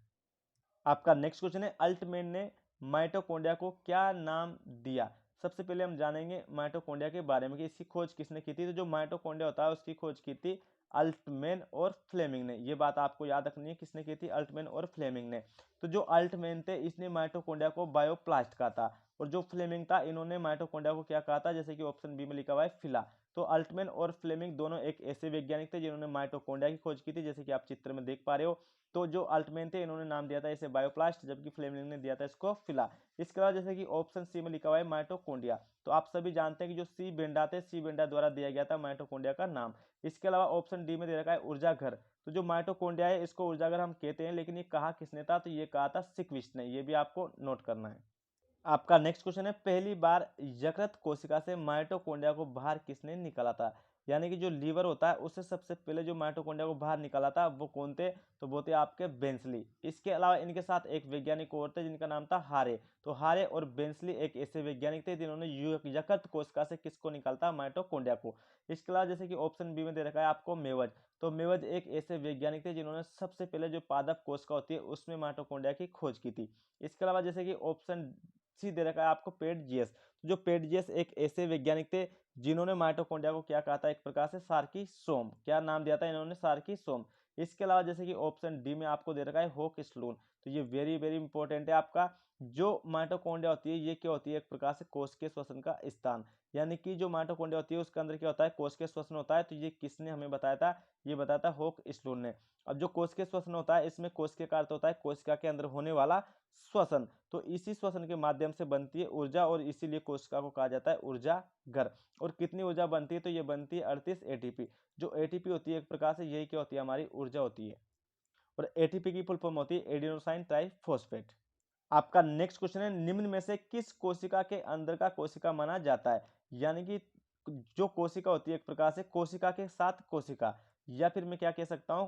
S1: आपका नेक्स्ट क्वेश्चन है, अल्टमैन ने माइटोकॉन्ड्रिया को क्या नाम दिया। सबसे पहले हम जानेंगे माइटोकॉन्ड्रिया के बारे में कि इसकी खोज किसने की थी। तो जो माइटोकॉन्ड्रिया होता है उसकी खोज की थी अल्टमैन और फ्लेमिंग ने। ये बात आपको याद रखनी है, किसने की थी, अल्टमैन और फ्लेमिंग ने। तो जो अल्टमैन थे इसने माइटोकॉन्ड्रिया को बायोप्लास्ट कहा था, और जो फ्लेमिंग था इन्होंने माइटोकॉन्ड्रिया को क्या कहा था, जैसे कि ऑप्शन बी में लिखा हुआ है फिला। तो अल्टमैन और फ्लेमिंग दोनों एक ऐसे वैज्ञानिक थे जिन्होंने माइटोकॉन्ड्रिया की खोज की थी, जैसे कि आप चित्र में देख पा रहे हो। तो जो अल्टमैन थे इन्होंने नाम दिया था इसे बायोप्लास्ट, जबकि फ्लेमिंग ने दिया था इसको फिला। इसके अलावा जैसे कि ऑप्शन सी में लिखा हुआ है माइटोकॉन्ड्रिया, तो आप सभी जानते हैं कि जो सी बेंडा थे, सी बेंडा द्वारा दिया गया था माइटोकॉन्ड्रिया का नाम। इसके अलावा ऑप्शन डी में दे रखा है ऊर्जा घर। तो जो माइटोकॉन्ड्रिया है इसको ऊर्जा घर हम कहते हैं, लेकिन ये कहा किसने था, तो ये कहा था सिक्विस्ट ने। ये भी आपको नोट करना है। आपका नेक्स्ट क्वेश्चन है, पहली बार यकृत कोशिका से माइटोकॉन्ड्रिया को बाहर किसने निकाला था। यानी कि जो लीवर होता है उससे सबसे पहले जो माइटोकॉन्ड्रिया को बाहर निकाला था वो कौन थे, तो वो थे आपके बेंसली। इसके अलावा इनके साथ एक वैज्ञानिक और थे जिनका नाम था हारे। तो हारे और बेंसली एक ऐसे वैज्ञानिक थे जिन्होंने यकृत कोशिका से किसको निकालता, माइटोकॉन्ड्रिया को। इसके अलावा जैसे कि ऑप्शन बी में दे रखा है आपको मेवज। तो मेवज एक ऐसे वैज्ञानिक थे जिन्होंने सबसे पहले जो पादप कोशिका होती है उसमें माइटोकॉन्ड्रिया की खोज की थी। इसके अलावा जैसे कि ऑप्शन सी दे रखा है आपको पेटजियस। तो जो पेटजियस एक ऐसे वैज्ञानिक थे जिन्होंने माइटोकॉन्ड्रिया को क्या कहा था, एक प्रकार से सार्की सोम। क्या नाम दिया था इन्होंने, सार्की सोम। इसके अलावा जैसे कि ऑप्शन डी में आपको दे रखा है होक स्लून। तो ये वेरी वेरी इंपॉर्टेंट है आपका। जो माइटोकॉन्ड्रिया होती है ये क्या होती है, एक प्रकार से कोश के श्वसन का स्थान। यानी कि जो माइटोकॉन्ड्रिया होती है उसके अंदर क्या होता है, कोश के श्वसन होता है। तो ये किसने हमें बताया था, ये बताया था होक स्लून ने। अब जो कोश के श्वसन होता है इसमें कोश के कार्य होता है कोशिका के अंदर होने वाला श्वसन। तो इसी श्वसन के माध्यम से बनती है ऊर्जा, और इसीलिए कोशिका को कहा जाता है ऊर्जा घर। और कितनी ऊर्जा बनती है, तो ये बनती है 38 एटीपी। जो एटीपी होती है एक प्रकार से यही क्या होती है, हमारी ऊर्जा होती है। और एटीपी की फुल फॉर्म होती है एडिनोसाइन ट्राइफॉस्फेट। आपका नेक्स्ट क्वेश्चन है, निम्न में से किस कोशिका के अंदर का कोशिका माना जाता है। यानी कि जो कोशिका होती है एक प्रकार से कोशिका के साथ कोशिका, या फिर मैं क्या कह सकता हूं,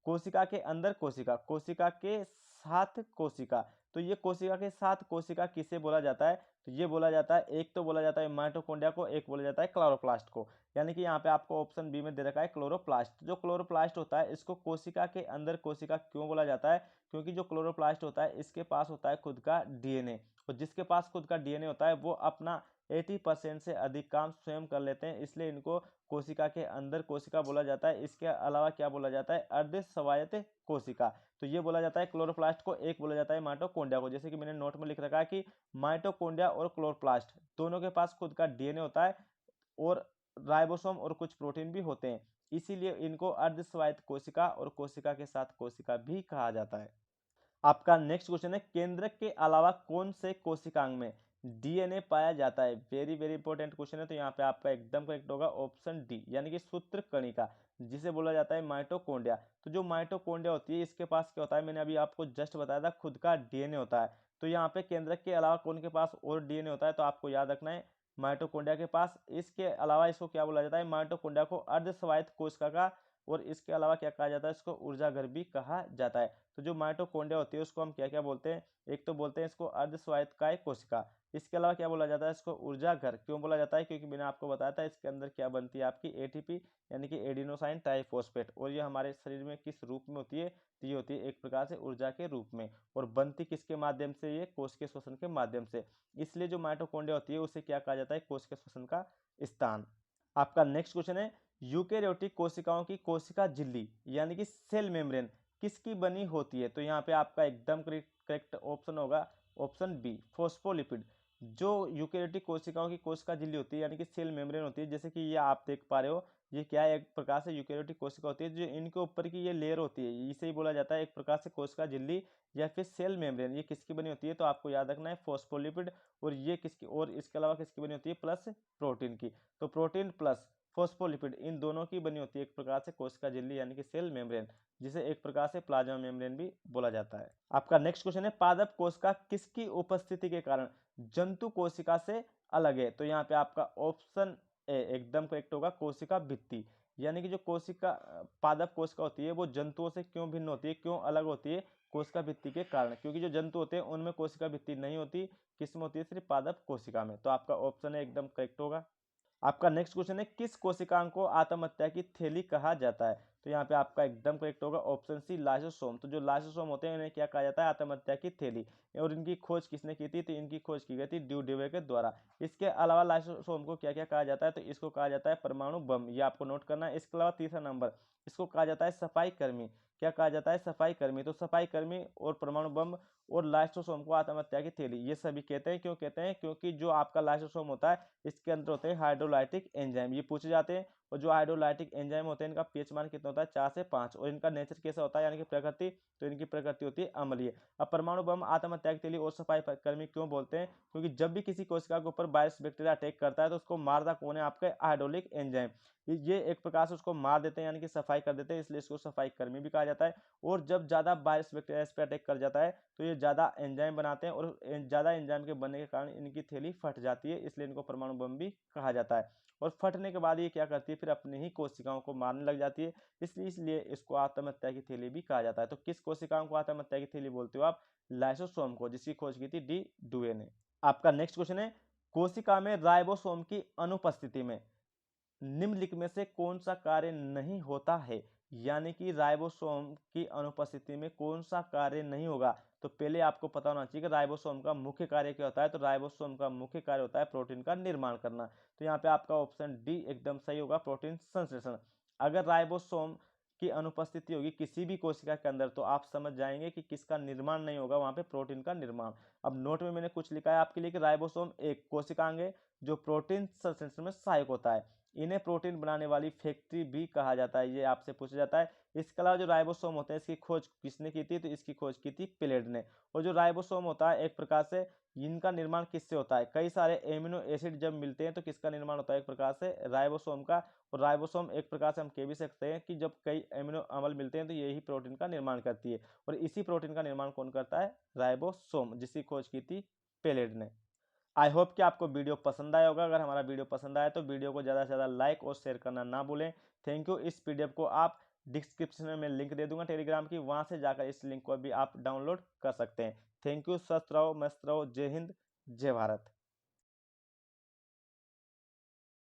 S1: कोशिका के अंदर कोशिका, कोशिका के साथ कोशिका। तो ये कोशिका के साथ कोशिका किसे बोला जाता है, तो ये बोला जाता है, एक तो बोला जाता है माइटोकॉन्ड्रिया को, एक बोला जाता है क्लोरोप्लास्ट को। यानी कि यहाँ पे आपको ऑप्शन बी में दे रखा है क्लोरोप्लास्ट। जो क्लोरोप्लास्ट होता है इसको कोशिका के अंदर कोशिका क्यों बोला जाता है, क्योंकि जो क्लोरोप्लास्ट होता है इसके पास होता है खुद का डीएनए। और जिसके पास खुद का डीएनए होता है वो अपना 80% से अधिक काम स्वयं कर लेते हैं, इसलिए इनको कोशिका के अंदर कोशिका बोला जाता है। इसके अलावा क्या बोला जाता है, अर्ध स्वायत्त कोशिका। तो ये बोला जाता है क्लोरोप्लास्ट को, एक बोला जाता है माइटोकॉन्ड्रिया को। जैसे कि मैंने नोट में लिख रखा है कि माइटोकॉन्ड्रिया और क्लोरोप्लास्ट दोनों के पास खुद का डीएनए होता है, और राइबोसोम और कुछ प्रोटीन भी होते हैं, इसीलिए इनको अर्ध स्वायत्त कोशिका और कोशिका के साथ कोशिका भी कहा जाता है। आपका नेक्स्ट क्वेश्चन है, केंद्रक के अलावा कौन से कोशिकांग में डीएनए पाया जाता है। वेरी वेरी इंपॉर्टेंट क्वेश्चन है। तो यहाँ पे आपका एकदम करेक्ट होगा ऑप्शन डी, यानी कि सूत्र कणिका, जिसे बोला जाता है माइटोकॉन्ड्रिया। तो जो माइटोकॉन्ड्रिया होती है इसके पास क्या होता है, मैंने अभी आपको जस्ट बताया था, खुद का डीएनए होता है। तो यहाँ पे केंद्रक के अलावा कौन के पास और डीएनए होता है, तो आपको याद रखना है माइटोकॉन्ड्रिया के पास। इसके अलावा इसको क्या बोला जाता है, माइटोकॉन्ड्रिया को अर्ध स्वायत्त कोशिका का, और इसके अलावा क्या कहा जाता है, इसको ऊर्जा घर भी कहा जाता है। तो जो माइटोकॉन्ड्रिया होती है उसको हम क्या क्या बोलते हैं, एक तो बोलते हैं इसको अर्ध स्वायत्तकाय कोशिका। इसके अलावा क्या बोला जाता है, इसको ऊर्जा घर क्यों बोला जाता है, क्योंकि मैंने आपको बताया था इसके अंदर क्या बनती है, आपकी एटीपी यानी कि एडिनोसाइन ट्राइफॉस्फेट। और ये हमारे शरीर में किस रूप में होती है, तो ये होती है एक प्रकार से ऊर्जा के रूप में। और बनती किसके माध्यम से, ये कोश के श्वसन के माध्यम से। इसलिए जो माइटोकॉन्ड्रिया होती है उसे क्या कहा जाता है, कोश के श्वसन का स्थान। आपका नेक्स्ट क्वेश्चन है, यूकेरियोटिक कोशिकाओं की कोशिका झिल्ली यानी कि सेल मेम्ब्रेन किसकी बनी होती है। तो यहाँ पे आपका एकदम करेक्ट ऑप्शन होगा ऑप्शन बी, फोस्फोलिपिड। जो यूकेरियोटिक कोशिकाओं की कोशिका झिल्ली होती है यानी कि सेल मेम्ब्रेन होती है, जैसे कि ये आप देख पा रहे हो, ये क्या है, एक प्रकार से यूकेरियोटिक कोशिका होती है। जो इनके ऊपर की ये लेयर होती है इसे ही बोला जाता है एक प्रकार से कोशिका झिल्ली या फिर सेल मेम्ब्रेन। ये किसकी बनी होती है, तो आपको याद रखना है फोस्फोलिपिड। और ये किसकी, और इसके अलावा किसकी बनी होती है, प्लस प्रोटीन की। तो प्रोटीन प्लस फोस्फोलिपिड, इन दोनों की बनी होती है एक प्रकार से कोशिका झिल्ली यानी कि सेल मेम्ब्रेन, जिसे एक प्रकार से प्लाज्मा मेम्ब्रेन भी बोला जाता है। आपका नेक्स्ट क्वेश्चन है, पादप कोशिका किसकी उपस्थिति के कारण जंतु कोशिका से अलग है? तो यहाँ पे आपका ऑप्शन ए एकदम करेक्ट होगा, कोशिका भित्ति। यानी कि जो कोशिका पादप कोशिका होती है वो जंतुओं से क्यों भिन्न होती है, क्यों अलग होती है? कोशिका भित्ति के कारण, क्योंकि जो जंतु होते हैं उनमें कोशिका भित्ति नहीं होती, किसमें होती है? सिर्फ पादप कोशिका में। तो आपका ऑप्शन है एकदम करेक्ट होगा। आपका नेक्स्ट क्वेश्चन है, किस कोशिकांग को आत्महत्या की थैली कहा जाता है? तो यहाँ पे आपका एकदम करेक्ट होगा ऑप्शन सी, लाइसोसोम। तो जो लाइसोसोम होते हैं इन्हें क्या कहा जाता है? आत्महत्या की थैली। और इनकी खोज किसने की थी? तो इनकी खोज की गई थी ड्यू डेवे के द्वारा। इसके अलावा लाइसोसोम को क्या क्या कहा जाता है? तो इसको कहा जाता है परमाणु बम, ये आपको नोट करना है। इसके अलावा तीसरा नंबर, इसको कहा जाता है सफाई कर्मी। क्या कहा जाता है? सफाई कर्मी। तो सफाई कर्मी और परमाणु बम और लाइसोसोम को आत्महत्या की थैली ये सभी कहते हैं। क्यों कहते हैं? क्योंकि जो आपका लाइसोसोम होता है इसके अंदर होते हैं हाइड्रोलाइटिक एंजाइम, ये पूछे जाते हैं। और जो हाइड्रोलाइटिक एंजाइम होते हैं इनका पीएच मान कितना होता है? 4 से 5। और इनका नेचर कैसा होता है यानी कि प्रकृति? तो इनकी प्रकृति होती है अम्लीय। अब परमाणु बम, आत्महत्या की थैली और सफाई कर्मी क्यों बोलते हैं? क्योंकि जब भी किसी कोशिका के ऊपर वायरस बैक्टीरिया अटैक करता है तो उसको मारता कौन है? आपके हाइड्रोलिक एंजाइम। ये एक प्रकार से उसको मार देते हैं यानी कि सफाई कर देते हैं, इसलिए इसको सफाई कर्मी भी कहा जाता है। और जब ज्यादा वायरस बैक्टीरिया इस पर अटैक कर जाता है तो ये ज्यादा एंजाइम बनाते हैं और ज्यादा एंजाइम के बनने के कारण इनकी थैली फट जाती है, इसलिए इनको परमाणु बम भी कहा जाता है। और फटने के बाद ये क्या करती है? फिर अपनी ही कोशिकाओं को मारने लग जाती है, इसलिए इसको आत्महत्या की थैली भी कहा जाता है। तो किस कोशिकाओं को आत्महत्या की थैली बोलते हो आप? लाइसोसोम को, जिसकी खोज की थी डी डुवे ने। आपका नेक्स्ट क्वेश्चन है, कोशिका में राइबोसोम की अनुपस्थिति में निम्नलिखित में से कौन सा कार्य नहीं होता है? यानी कि राइबोसोम की अनुपस्थिति में कौन सा कार्य नहीं होगा? तो पहले आपको पता होना चाहिए कि राइबोसोम का मुख्य कार्य क्या होता है। तो राइबोसोम का मुख्य कार्य होता है प्रोटीन का निर्माण करना। तो यहाँ पे आपका ऑप्शन डी एकदम सही होगा, प्रोटीन संश्लेषण। अगर राइबोसोम की अनुपस्थिति होगी किसी भी कोशिका के अंदर तो आप समझ जाएंगे कि किसका निर्माण नहीं होगा? वहां पे प्रोटीन का निर्माण। अब नोट में मैंने कुछ लिखा है आपके लिए कि राइबोसोम एक कोशिकांग है जो प्रोटीन संश्लेषण में सहायक होता है। इन्हें प्रोटीन बनाने वाली फैक्ट्री भी कहा जाता है, ये आपसे पूछा जाता है। इसके अलावा जो राइबोसोम होते हैं इसकी खोज किसने की थी? तो इसकी खोज की थी पिलेड ने। और जो राइबोसोम होता है एक प्रकार से इनका निर्माण किससे होता है? कई सारे एमिनो एसिड जब मिलते हैं तो किसका निर्माण होता है? एक प्रकार से राइबोसोम का। और राइबोसोम एक प्रकार से हम कह भी सकते हैं कि जब कई एमिनो अम्ल मिलते हैं तो यही प्रोटीन का निर्माण करती है। और इसी प्रोटीन का निर्माण कौन करता है? राइबोसोम, जिसकी खोज की थी पेलेड ने। आई होप कि आपको वीडियो पसंद आया होगा। अगर हमारा वीडियो पसंद आया तो वीडियो को ज़्यादा से ज़्यादा लाइक और शेयर करना ना भूलें। Thank you. इस पीडीएफ को आप डिस्क्रिप्शन में मैं लिंक दे दूंगा टेलीग्राम की, वहां से जाकर इस लिंक को भी आप डाउनलोड कर सकते हैं। Thank you. स्वस्थ रहो, मस्त रहो। जय हिंद, जय भारत।